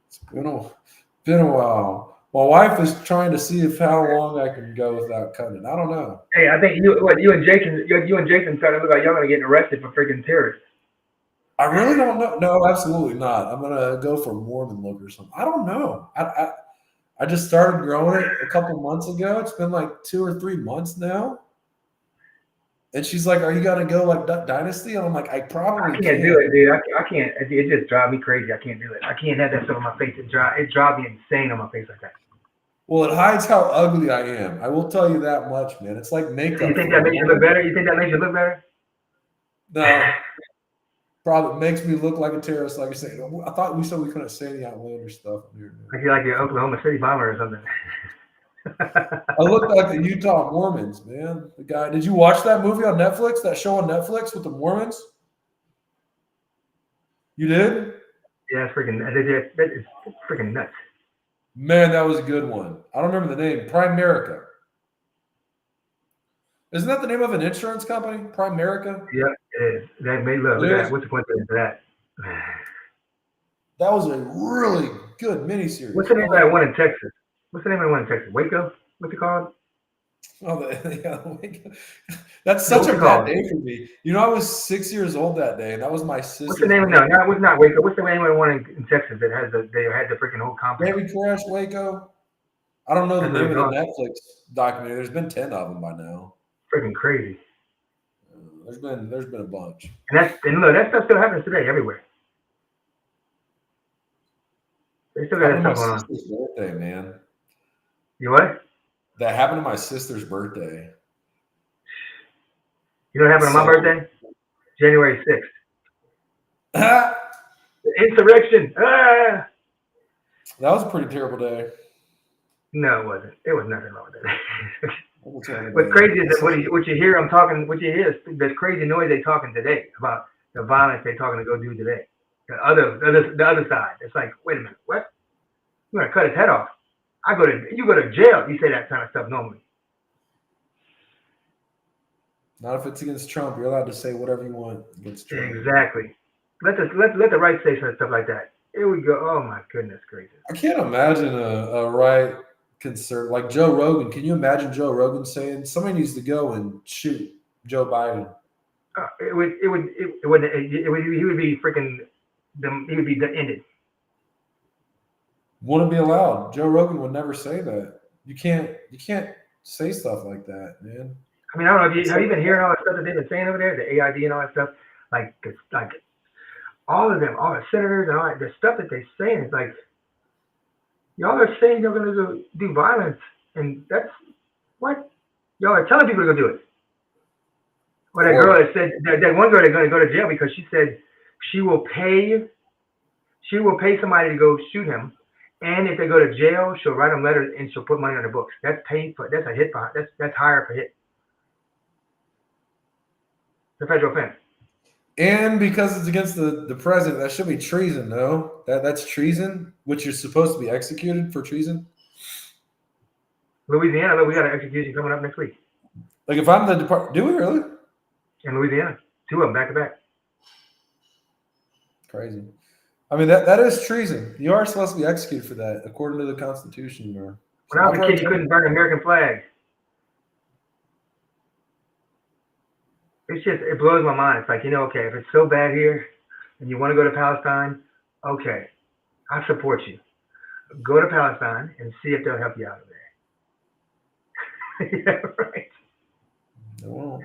It's been a while. My wife is trying to see how long I can go without cutting. I don't know. Hey, I think you and Jason started to look like y'all gonna get arrested for freaking terrorists. I really don't know. No, absolutely not. I'm gonna go for Mormon look or something. I don't know. I just started growing it a couple months ago. It's been like 2 or 3 months now. And she's like, are you going to go like Duck Dynasty? And I'm like, I probably can't do it, dude. I can't. It just drives me crazy. I can't do it. I can't have that stuff on my face. It drives me insane on my face like that. Well, it hides how ugly I am. I will tell you that much, man. It's like So makeup you think for a that makes you look woman. better? You think that makes you look better? No, probably makes me look like a terrorist, like you're saying. I thought we said we couldn't say any outlandish stuff on here. Like you're like your Oklahoma City bomber or something. I look like the Utah Mormons, man. The guy. Did you watch that movie on Netflix? That show on Netflix with the Mormons? You did? Yeah, it's freaking. That is freaking nuts. Man, that was a good one. I don't remember the name. Primerica. Isn't that the name of an insurance company? Primerica? Yep, it is. That may look. It Look at that. is. What's the coincidence of that? That was a really good What's miniseries. the name of that one in Texas? What's the name of the one in Texas? Waco? What's it called? Oh, that's No, such what's a it bad called? day for me. You know, I was 6 years old that day, and that was my What's the sister's name of no? birthday. No, it's not Waco. What's the name of the one in Texas that has they had the freaking whole compound? David Koresh, Waco. I don't know the That's what name it's of the called. Netflix documentary. There's been 10 of them by now. Freaking crazy. There's been a bunch. And look, that stuff still happens today everywhere. They still got that Happened to my stuff going on. sister's birthday, man. You what? That happened to my sister's birthday. You know what happened on my So birthday? January 6th. that Insurrection. Ah! was a pretty terrible day. No, it wasn't. It was nothing wrong with that. That was a terrible What's day. crazy is that what you hear them talking, what you hear is this crazy noise they talking today about the violence they talking to go do today. The other side. It's like, wait a minute, what? You're gonna cut his head off. You go to jail. You say that kind of stuff normally. Not if it's against Trump. You're allowed to say whatever you want against Trump. Exactly. Let the right say stuff like that. Here we go. Oh my goodness gracious. I can't imagine a right concern like Joe Rogan. Can you imagine Joe Rogan saying somebody needs to go and shoot Joe Biden? He would be freaking. He would be ended. Wouldn't be allowed. Joe Rogan would never say that. You can't say stuff like that, man. I mean, I don't know. Have you been hearing all the stuff that they've been saying over there, the AID and all that stuff? Like all of them, all the senators and all that, the stuff that they're saying is like, y'all are saying you're going to do violence, and that's what y'all are telling people to go do it. Or that girl that said that one girl that's going to go to jail because she said she will pay somebody to go shoot him, and if they go to jail, she'll write them letters and she'll put money on the books. That's paid for. That's a hit. That's higher for hit. The federal offense. And because it's against the president, that should be treason, no? That's treason, which you're supposed to be executed for treason. Louisiana, look, we got an execution coming up next week. Like if I'm the department, do we really? In Louisiana, 2 of them back to back. Crazy. I mean that is treason. You are supposed to be executed for that, according to the Constitution. When I was a kid, you couldn't burn an American flag. It blows my mind. It's like, okay, if it's so bad here and you want to go to Palestine, okay, I support you. Go to Palestine and see if they'll help you out of there. Yeah, right. They won't.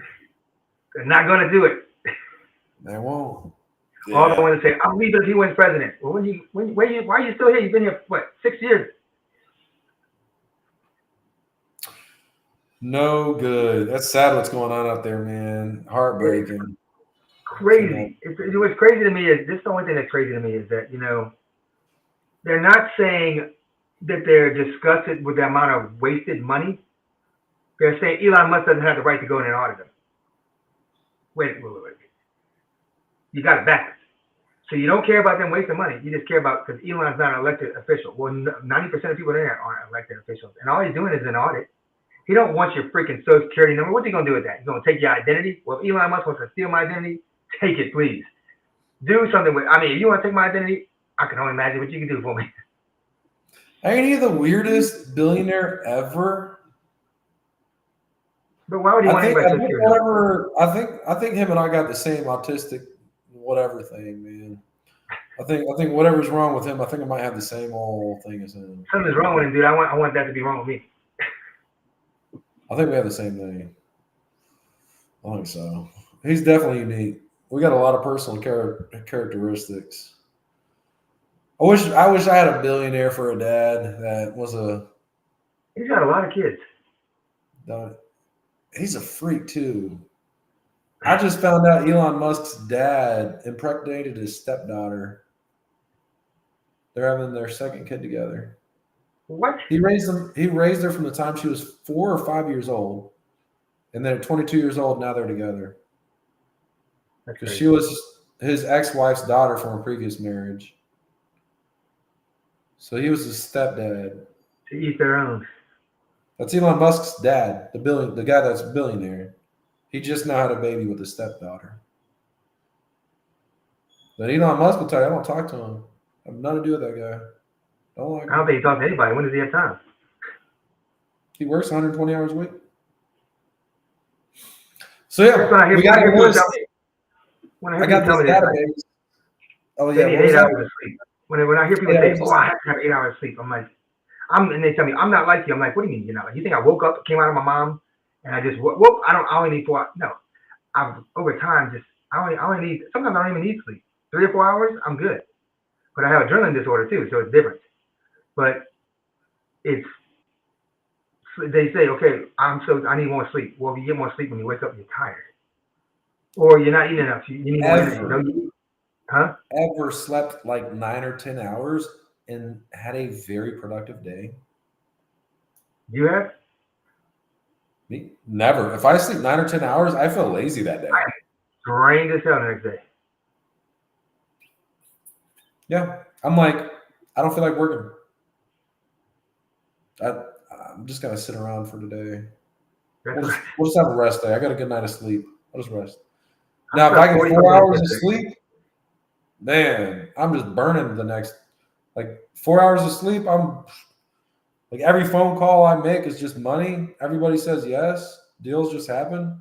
They're not going to do it. They won't. Yeah. All the ones that say, "I'm leaving if he wins president." Well, why are you still here? You've been here what, 6 years? No good. That's sad what's going on out there, man. Heartbreaking. Crazy. What's crazy to me is this. The only thing that's crazy to me is that they're not saying that they're disgusted with the amount of wasted money. They're saying Elon Musk doesn't have the right to go in and audit them. Wait. You got it backwards. So you don't care about them wasting money. You just care about because Elon's not an elected official. Well, 90% of people in there aren't elected officials, and all he's doing is an audit. He don't want your freaking Social Security number. What's he gonna do with that? He's gonna take your identity? Well, if Elon Musk wants to steal my identity, take it, please. Do something with. I mean, if you want to take my identity, I can only imagine what you can do for me. Ain't he the weirdest billionaire ever? But why would he want anybody to? I think him and I got the same autistic whatever thing, man. I think whatever's wrong with him, I think I might have the same old thing as him. Something's wrong with him, dude. I want that to be wrong with me. I think we have the same thing. I think so. He's definitely unique. We got a lot of personal characteristics. I wish I had a billionaire for a dad that was a He's got a lot of kids. He's a freak too. I just found out Elon Musk's dad impregnated his stepdaughter. They're having their second kid together. What? He raised them. He raised her from the time she was 4 or 5 years old, and then at 22 years old, now they're together. Because she was his ex-wife's daughter from a previous marriage. So he was his stepdad. To each their own. That's Elon Musk's dad, the guy that's a billionaire. He just now had a baby with his stepdaughter. But Elon Musk will tell you, I don't talk to him. I have nothing to do with that guy. Don't like him. I don't think he talks to anybody. When does he have time? He works 120 hours a week. So yeah, we got a list. I got this database. Oh yeah, they need 8 hours of sleep. When I hear people say, "Oh, I have to have 8 hours of sleep," I'm like, and they tell me I'm not like you. I'm like, what do you mean you're not like? You think I woke up, came out of my mom, and I just whoop? I only need 4 hours. No, I've over time just I only need. Sometimes I don't even need sleep. 3 or 4 hours, I'm good. But I have adrenaline disorder too, so it's different. But it's they say, okay, I need more sleep. Well, if you get more sleep when you wake up, you're tired, or you're not eating enough. You need more energy. Huh? Ever slept like 9 or 10 hours and had a very productive day? You have? Me? Never. If I sleep 9 or 10 hours, I feel lazy that day. I'm drained as hell the next day. Yeah. I'm like, I don't feel like working. I'm just going to sit around for today. We'll just have a rest day. I got a good night of sleep. I'll just rest. Now, if I get 4 hours of sleep, man, I'm just burning the next, 4 hours of sleep. I'm like, every phone call I make is just money. Everybody says yes. Deals just happen.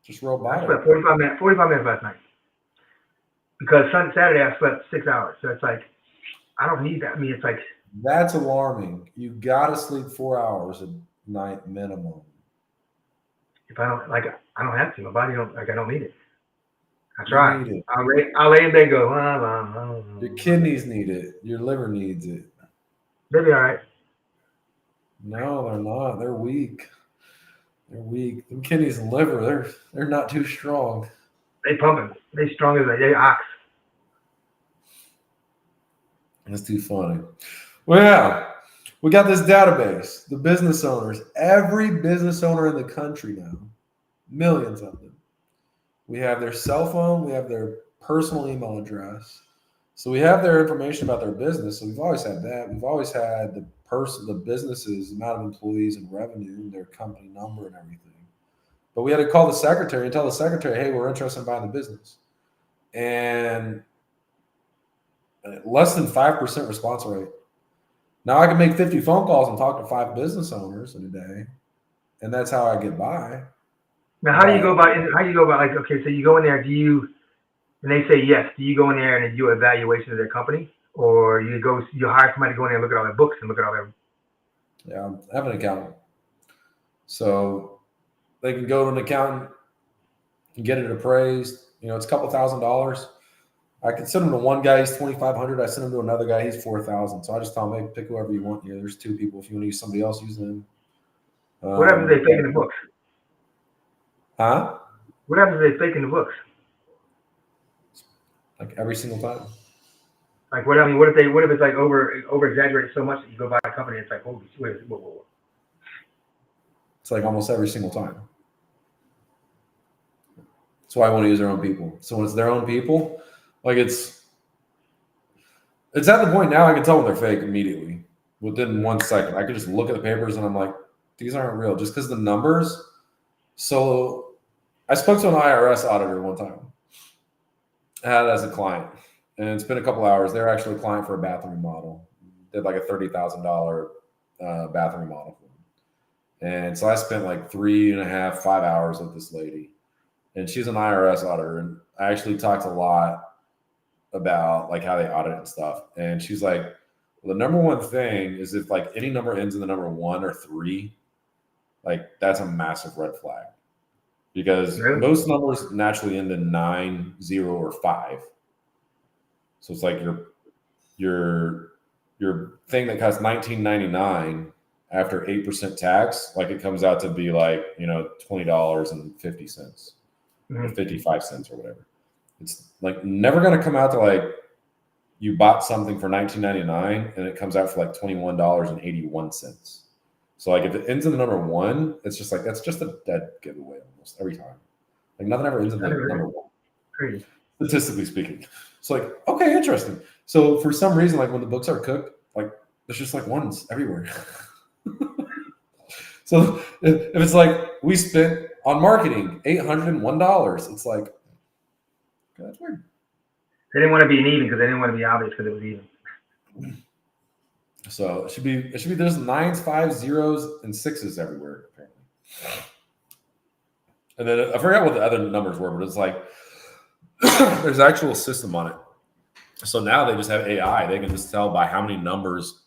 Just robotic. I slept 45 minutes last night. Because Saturday I slept 6 hours. So it's like, I don't need that. I mean, it's like. That's alarming. You got to sleep 4 hours a night minimum. If I don't have to. My body I don't need it. I try. I'll lay in bed and go, Your kidneys need it. Your liver needs it. They'll be all right. No, they're not. They're weak. They're weak. Them kidneys and liver, they're not too strong. They pumping. They strong as a ox. That's too funny. Well, yeah, we got this database. The business owners. Every business owner in the country now. Millions of them. We have their cell phone. We have their personal email address. So we have their information about their business. So we've always had that. We've always had the business's amount of employees and revenue, their company number and everything. But we had to call the secretary and tell the secretary, hey, we're interested in buying the business. And less than 5% response rate. Now I can make 50 phone calls and talk to 5 business owners in a day. And that's how I get by. Now, how do you go about like, okay, so you go in there, and they say yes, do you go in there and do an evaluation of their company? Or you hire somebody to go in there and look at all their books and look at all their. Yeah, I have an accountant. So they can go to an accountant and get it appraised. It's a couple $1,000s. I can send them to one guy, he's $2,500. I send them to another guy, he's $4,000. So I just tell them, hey, pick whoever you want. There's 2 people. If you want to use somebody else, use them. What happens if they fake in the books? Huh? What happens if they fake in the books? Like every single time. Like what if it's like over exaggerated so much that you go buy a company and it's like, holy shit, whoa. It's like almost every single time. That's why I want to use their own people. So when it's their own people, like it's at the point now I can tell when they're fake immediately. Within 1 second. I can just look at the papers and I'm like, these aren't real. Just because the numbers. So I spoke to an IRS auditor one time. I had it as a client. And it's been a couple hours. They're actually a client for a bathroom remodel. Did like a $30,000 bathroom remodel for them. And so I spent like 3.5, 5 hours with this lady. And she's an IRS auditor. And I actually talked a lot about like how they audit and stuff. And she's like, well, the number one thing is if like any number ends in the number 1 or 3, like that's a massive red flag. Because most numbers naturally end in 9, 0, or 5. So it's like your your thing that costs $19.99 after 8% tax, like it comes out to be like, you know, $20.50 or 55 cents or whatever. It's like never going to come out to like you bought something for $19.99 and it comes out for like $21.81. So like if it ends in the number 1, it's just like that's just a dead giveaway almost every time. Like nothing ever ends in the number 1. Crazy. Statistically speaking. It's like, okay, interesting. So for some reason, like when the books are cooked, like there's just like ones everywhere. So if it's like we spent on marketing $801, it's like, okay, that's weird. They didn't want to be an even because they didn't want to be obvious because it was even. So it should be there's 9s, 5s, 0s, and 6s everywhere apparently. And then I forgot what the other numbers were, but it's like there's an actual system on it. So now they just have AI. They can just tell by how many numbers,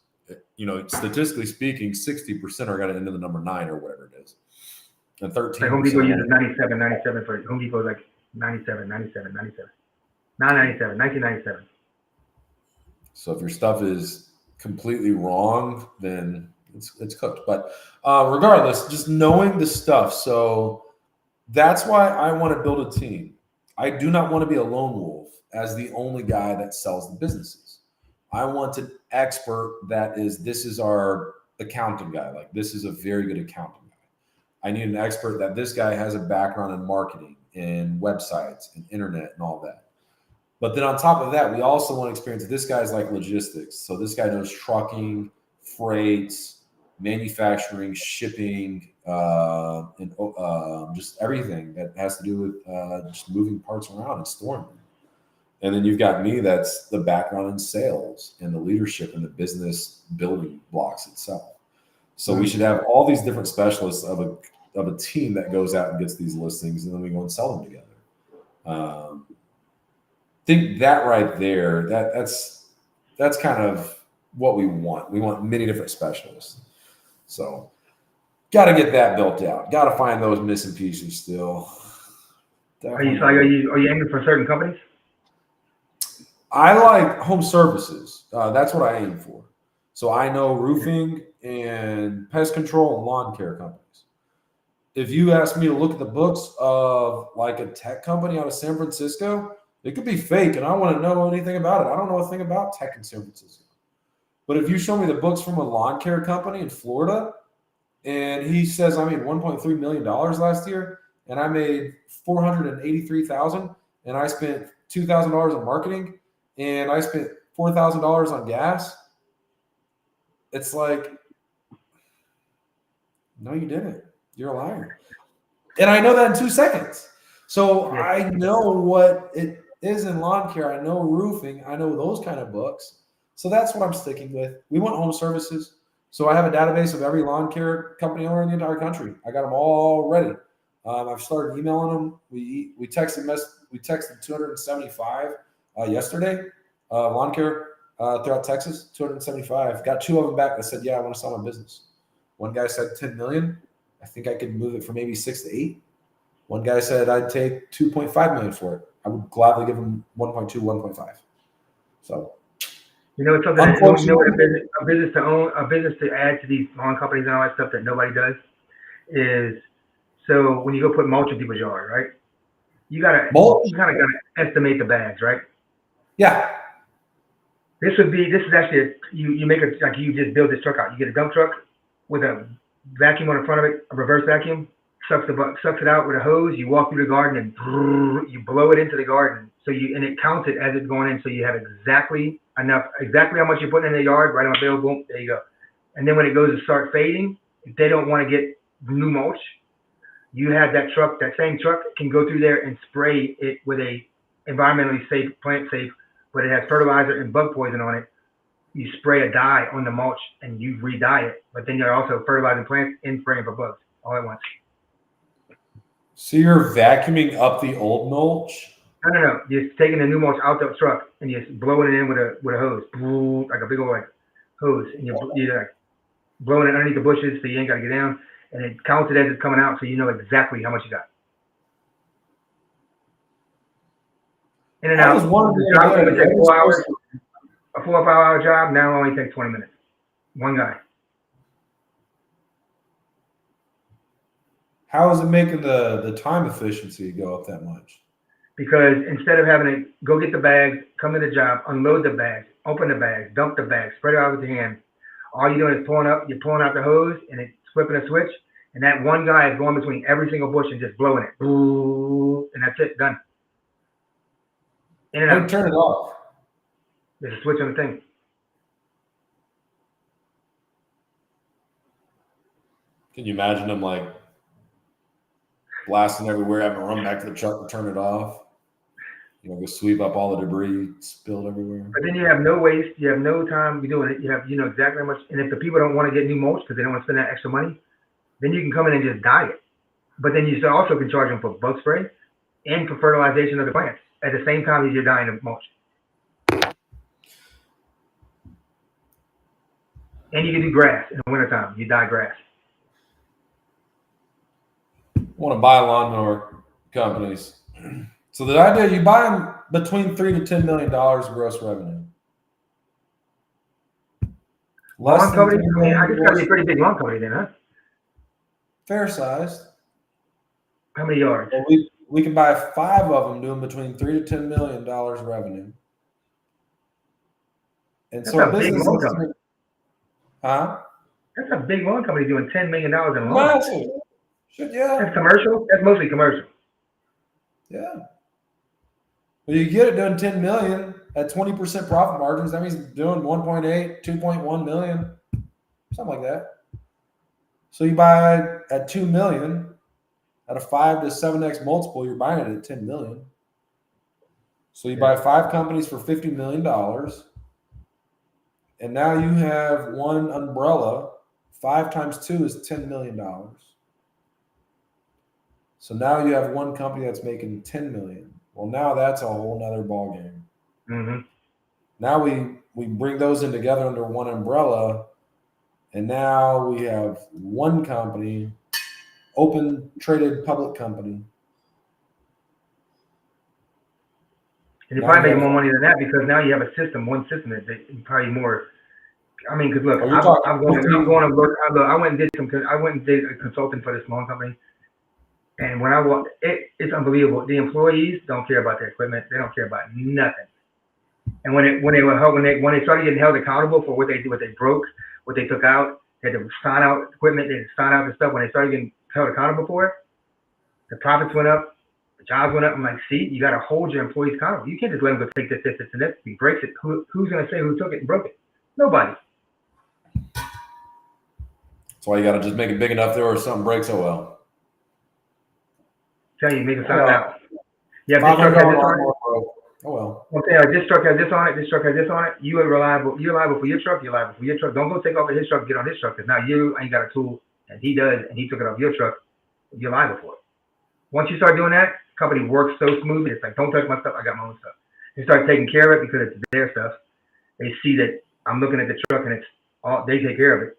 you know, statistically speaking, 60% are going to end in the number 9 or whatever it is. And 13%. Like Home Depot uses 97 for Home Depot is like 97, 97, 97. 997, 1997. So if your stuff is completely wrong, then it's cooked. But regardless, just knowing the stuff. So that's why I want to build a team. I do not want to be a lone wolf as the only guy that sells the businesses. I want an expert this is our accounting guy. Like this is a very good accounting guy. I need an expert that this guy has a background in marketing and websites and internet and all that. But then on top of that, we also want to experience this guy's like logistics. So this guy knows trucking, freights, manufacturing, shipping, and just everything that has to do with just moving parts around and storing them. And then you've got me that's the background in sales and the leadership and the business building blocks itself. So we should have all these different specialists of a team that goes out and gets these listings, and then we go and sell them together. Think that right there, that's kind of what we want. We want many different specialists. So got to get that built out. Got to find those missing pieces still. Are you aiming for certain companies? I like home services. That's what I aim for. So I know roofing and pest control and lawn care companies. If you ask me to look at the books of like a tech company out of San Francisco, it could be fake, and I want to know anything about it. I don't know a thing about tech in San Francisco. But if you show me the books from a lawn care company in Florida, and he says I made $1.3 million last year, and I made $483,000, and I spent $2,000 on marketing, and I spent $4,000 on gas, it's like, no, you didn't. You're a liar. And I know that in 2 seconds. So I know what it is in lawn care. I know roofing. I know those kind of books. So that's what I'm sticking with. We want home services. So I have a database of every lawn care company owner in the entire country. I got them all ready. I've started emailing them. We texted 275 yesterday. Lawn care throughout Texas, 275. Got 2 of them back that said, yeah, I want to sell my business. One guy said 10 million. I think I could move it for maybe 6 to 8. One guy said I'd take 2.5 million for it. I would gladly give him 1.2, 1.5. So, you know, it's something that, you know, a business to add to these lawn companies and all that stuff that nobody does is, so when you go put mulch in people's yard, right? You kind of gotta estimate the bags, right? Yeah. This is actually you make it like you just build this truck out. You get a dump truck with a vacuum on the front of it, a reverse vacuum, sucks it out with a hose. You walk through the garden and you blow it into the garden. So and it counts it as it's going in. So you have exactly how much you're putting in the yard, right on the bill, boom, there you go. And then when it goes to start fading, if they don't want to get new mulch, you have that same truck can go through there and spray it with a environmentally safe, plant safe, but it has fertilizer and bug poison on it. You spray a dye on the mulch and you re-dye it, but then you're also fertilizing plants and spraying for bugs all at once. So you're vacuuming up the old mulch? No. You're taking the new mulch out the truck and you're blowing it in with a hose, like a big old hose, and you're like blowing it underneath the bushes so you ain't got to get down, and it counts it as it's coming out so you know exactly how much you got. In and out. The job will take 4 hours. A 4 or 5 hour job now only takes 20 minutes. One guy. How is it making the time efficiency go up that much? Because instead of having to go get the bags, come to the job, unload the bags, open the bags, dump the bags, spread it out with your hand, all you're doing is you're pulling out the hose and it's flipping a switch, and that one guy is going between every single bush and just blowing it. Boo, and that's it, done. In and How do you out. turn it off? There's a switch on the thing. Can you imagine them like blasting everywhere, having to run back to the truck to turn it off? Go sweep up all the debris spilled everywhere. But then you have no waste. You have no time to be doing it. You know exactly how much. And if the people don't want to get new mulch because they don't want to spend that extra money, then you can come in and just dye it. But then you also can charge them for bug spray and for fertilization of the plants at the same time as you're dyeing the mulch. And you can do grass in the wintertime. You dye grass. I want to buy lawnmower companies. So the idea, you buy them between $3 to $10 million gross revenue. Lawn company? I mean, I guess gotta be a pretty big lawn company then, huh? Fair sized. How many yards? Well, we can buy 5 of them doing between $3 to $10 million revenue. And That's so a a big business lawn company. Huh? That's a big lawn company doing $10 million in lawn. Massive. Shit, yeah. That's commercial? That's mostly commercial. Yeah. Well, you get it doing $10 million at 20% profit margins. That means doing 1.8, 2.1 million, something like that. So you buy at $2 million at a 5 to 7x multiple. You're buying it at $10 million. So you buy 5 companies for $50 million, and now you have one umbrella. 5 times 2 is $10 million. So now you have one company that's making $10 million. Well, now that's a whole nother ball game. Mm-hmm. Now we bring those in together under one umbrella, and now we have one company, open traded public company. And you're probably making more money than that because now you have a system, one system that probably more. I mean, because look, I went and did a consulting for this lawn company. And when I walked, it's unbelievable. The employees don't care about their equipment. They don't care about nothing. And when they started getting held accountable for what they broke, what they took out, they had to sign out equipment, they had to sign out the stuff. When they started getting held accountable for it, the profits went up, the jobs went up. I'm like, see, you got to hold your employees accountable. You can't just let them go take this, and this. If he breaks it, who's going to say who took it and broke it? Nobody. That's why you got to just make it big enough there, or something breaks. Oh well. Tell you, make it sound out. Yeah, this truck has this on it. Oh well. Okay, this truck has this on it. This truck has this on it. You are reliable. You're liable for your truck. You're liable for your truck. Don't go take off of his truck. Get on his truck because now you ain't got a tool, and he does, and he took it off your truck. You're liable for it. Once you start doing that, company works so smoothly. It's like, don't touch my stuff. I got my own stuff. They start taking care of it because it's their stuff. They see that I'm looking at the truck and it's all they take care of it.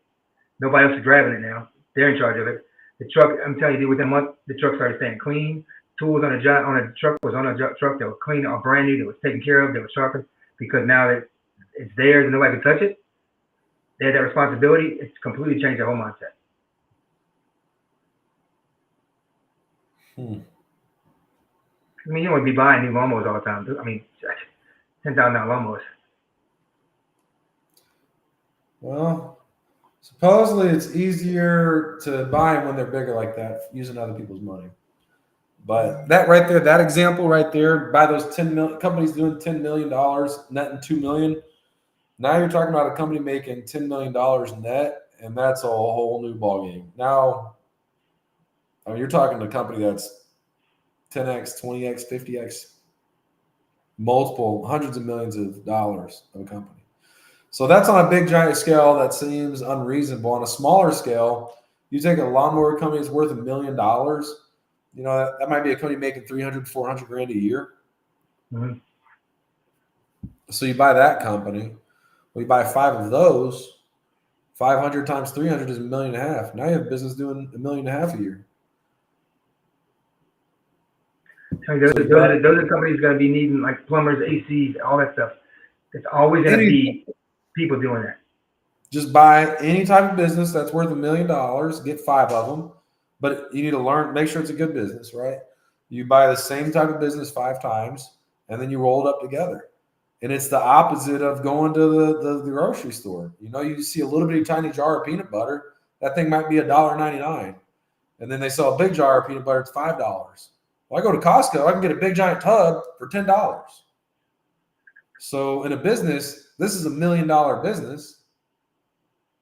Nobody else is driving it now. They're in charge of it. The truck, I'm telling you, within a month, the truck started staying clean. Tools on a truck was on a truck that was clean or brand new, that was taken care of, that was sharpened, because now that it's theirs and nobody can touch it, they had that responsibility. It's completely changed their whole mindset. I mean, you don't want to be buying new lawnmowers all the time. I mean, $10,000 lawnmowers. Well, supposedly it's easier to buy them when they're bigger like that, using other people's money. But that right there, that example right there, by those 10 million companies doing $10 million, netting $2 million. Now you're talking about a company making $10 million net, and that's a whole new ballgame. Now, I mean, you're talking to a company that's 10x, 20x, 50x, multiple hundreds of millions of dollars of a company. So that's on a big giant scale that seems unreasonable. On a smaller scale, you take a lawnmower company that's worth $1 million. You know, that might be a company making 300, 400 grand a year. Mm-hmm. So you buy that company. We buy 5 of those. 500 times 300 is $1.5 million. Now you have business doing $1.5 million a year. Those are companies going to be needing like plumbers, ACs, all that stuff. It's always going to Any, be people doing that. just buy any type of business that's worth $1 million, get 5 of them, but you need to learn, make sure it's a good business, right? You buy the same type of business 5 times, and then you roll it up together. And it's the opposite of going to the grocery store. You know, you see a little bitty tiny jar of peanut butter. That thing might be $1.99. And then they sell a big jar of peanut butter, it's $5. Well, I go to Costco, I can get a big giant tub for $10. So in a business, this is $1 million business.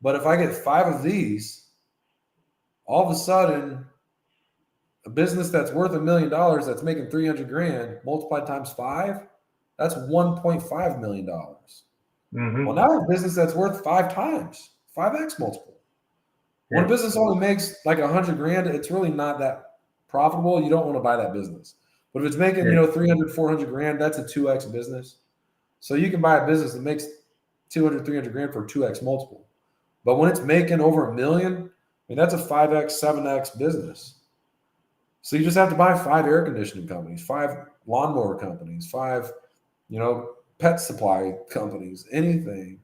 But if I get 5 of these, all of a sudden, a business that's worth $1 million that's making 300 grand multiplied times 5, that's $1.5 million. Mm-hmm. Well, now a business that's worth 5 times, 5x multiple. When a business only makes like 100 grand, it's really not that profitable. You don't want to buy that business. But if it's making, 300, 400 grand, that's a 2x business. So you can buy a business that makes 200, 300 grand for 2x multiple. But when it's making over $1 million, I mean, that's a 5x, 7x business. So you just have to buy 5 air conditioning companies, 5 lawnmower companies, 5, pet supply companies, anything,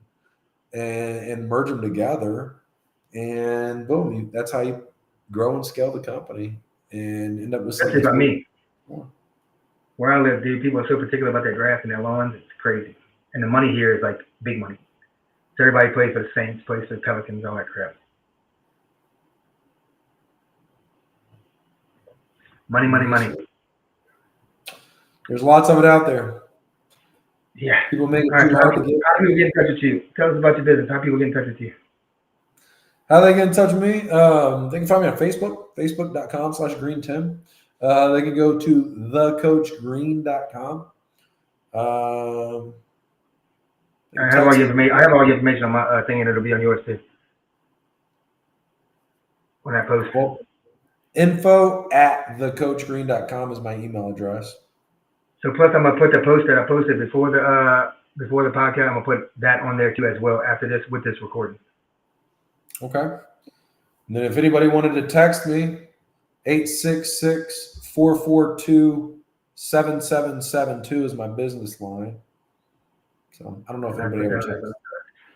and merge them together. And boom, that's how you grow and scale the company and end up with something. That's about me. Where I live, dude, people are so particular about their grass and their lawns. It's crazy. And the money here is like big money. So everybody plays for the Saints, plays for the Pelicans, all that crap. Money, money, money. There's lots of it out there. Yeah. People make it too hard to get. How do people get in touch with you? Tell us about your business. How people get in touch with you? How they get in touch with me? They can find me on Facebook, facebook.com/greentim. They can go to thecoachgreen.com. I have all your information on my thing, and it'll be on yours too. When I post. Well, info@thecoachgreen.com is my email address. So plus I'm gonna put the post that I posted before the podcast. I'm gonna put that on there too as well after this with this recording. Okay. And then if anybody wanted to text me, 866-442-7772 is my business line. So I don't know if anybody ever checks.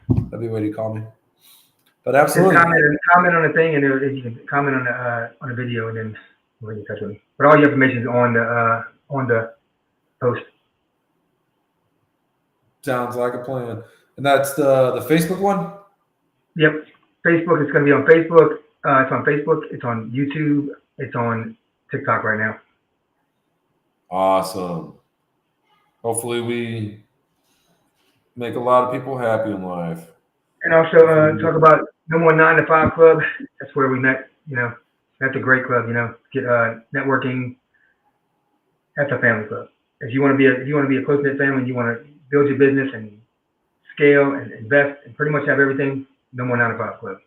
That'd be a way to call me. But absolutely. Just comment on the thing, and if you can comment on the video, and then we'll get in touch with me. But all your information is on the post. Sounds like a plan. And that's the Facebook one? Yep. Facebook. It's going to be on Facebook. It's on Facebook. It's on YouTube. It's on TikTok right now. Awesome. Hopefully we make a lot of people happy in life. And also talk about No More 9 to 5 Club. That's where we met. That's a great club. Get networking. That's a family club. If you want to be a close knit family, and you want to build your business and scale and invest and pretty much have everything, No More 9 to 5 Club.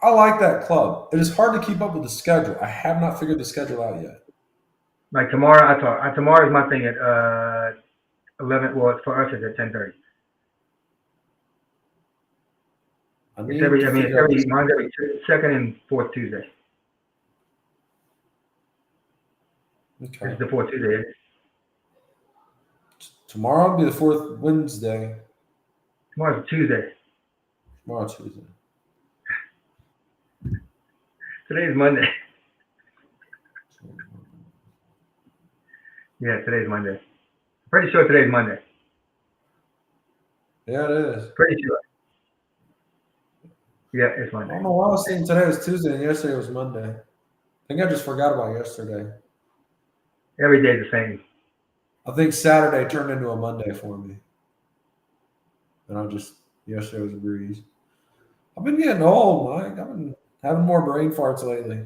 I like that club. It is hard to keep up with the schedule. I have not figured the schedule out yet. Like tomorrow, tomorrow is my thing at 11. Well, for us it's at 10:30. Mine's every second and fourth Tuesday. Okay. This is the fourth Tuesday. Tomorrow will be the fourth Wednesday. Tomorrow's Tuesday. Tomorrow's Tuesday. Today's Monday. Yeah, today's Monday. Pretty sure today's Monday. Yeah, it is. Pretty sure. Yeah, it's Monday. I don't know why I was thinking today was Tuesday and yesterday was Monday. I think I just forgot about yesterday. Every day's the same. I think Saturday turned into a Monday for me. And yesterday was a breeze. I've been getting old, Mike. I've been having more brain farts lately.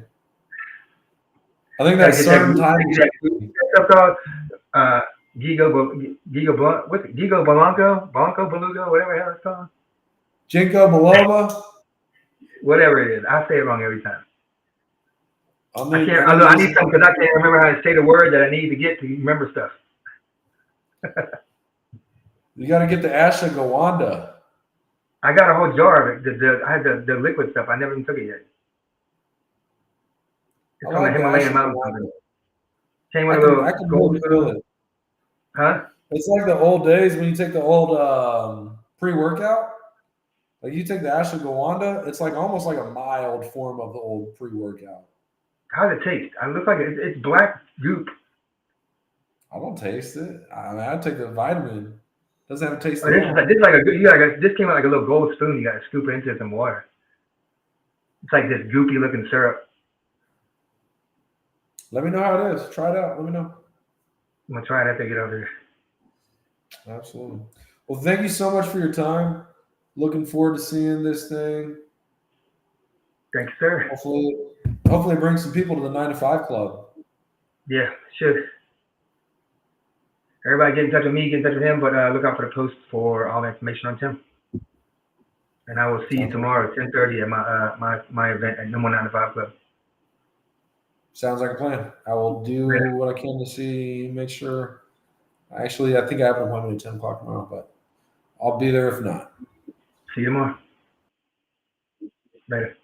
I think that's certain time. Gigo Blanco, Beluga, whatever the hell it's called. Ginkgo biloba. Whatever it is, I say it wrong every time. I need something because I can't remember how to say the word that I need to get to remember stuff. You got to get the ashwagandha. I got a whole jar of it. I had the liquid stuff. I never even took it yet. It's from the Himalayan mountain. Came with a little gold. Feel it. Huh? It's like the old days when you take the old pre-workout. Like you take the ashwagandha, it's like almost like a mild form of the old pre-workout. How does it taste? It looks like it's black goop. I don't taste it. I mean, I take the vitamin. Doesn't have a taste Oh, at all. this is like a good. You got this came out like a little gold spoon. You got to scoop it into some water. It's like this goopy looking syrup. Let me know how it is. Try it out. Let me know. I'm gonna try it after I get over here. Absolutely. Well, thank you so much for your time. Looking forward to seeing this thing. Thanks, sir. Hopefully bring some people to the 9 to 5 club. Yeah, should. Everybody get in touch with me, get in touch with him, but look out for the post for all the information on Tim. And I will see you tomorrow at 10:30 at my event at No More 9 to 5 Club. Sounds like a plan. I will do what I can to see, make sure. Actually, I think I have an appointment at 10 o'clock tomorrow, but I'll be there if not. See you tomorrow. Later.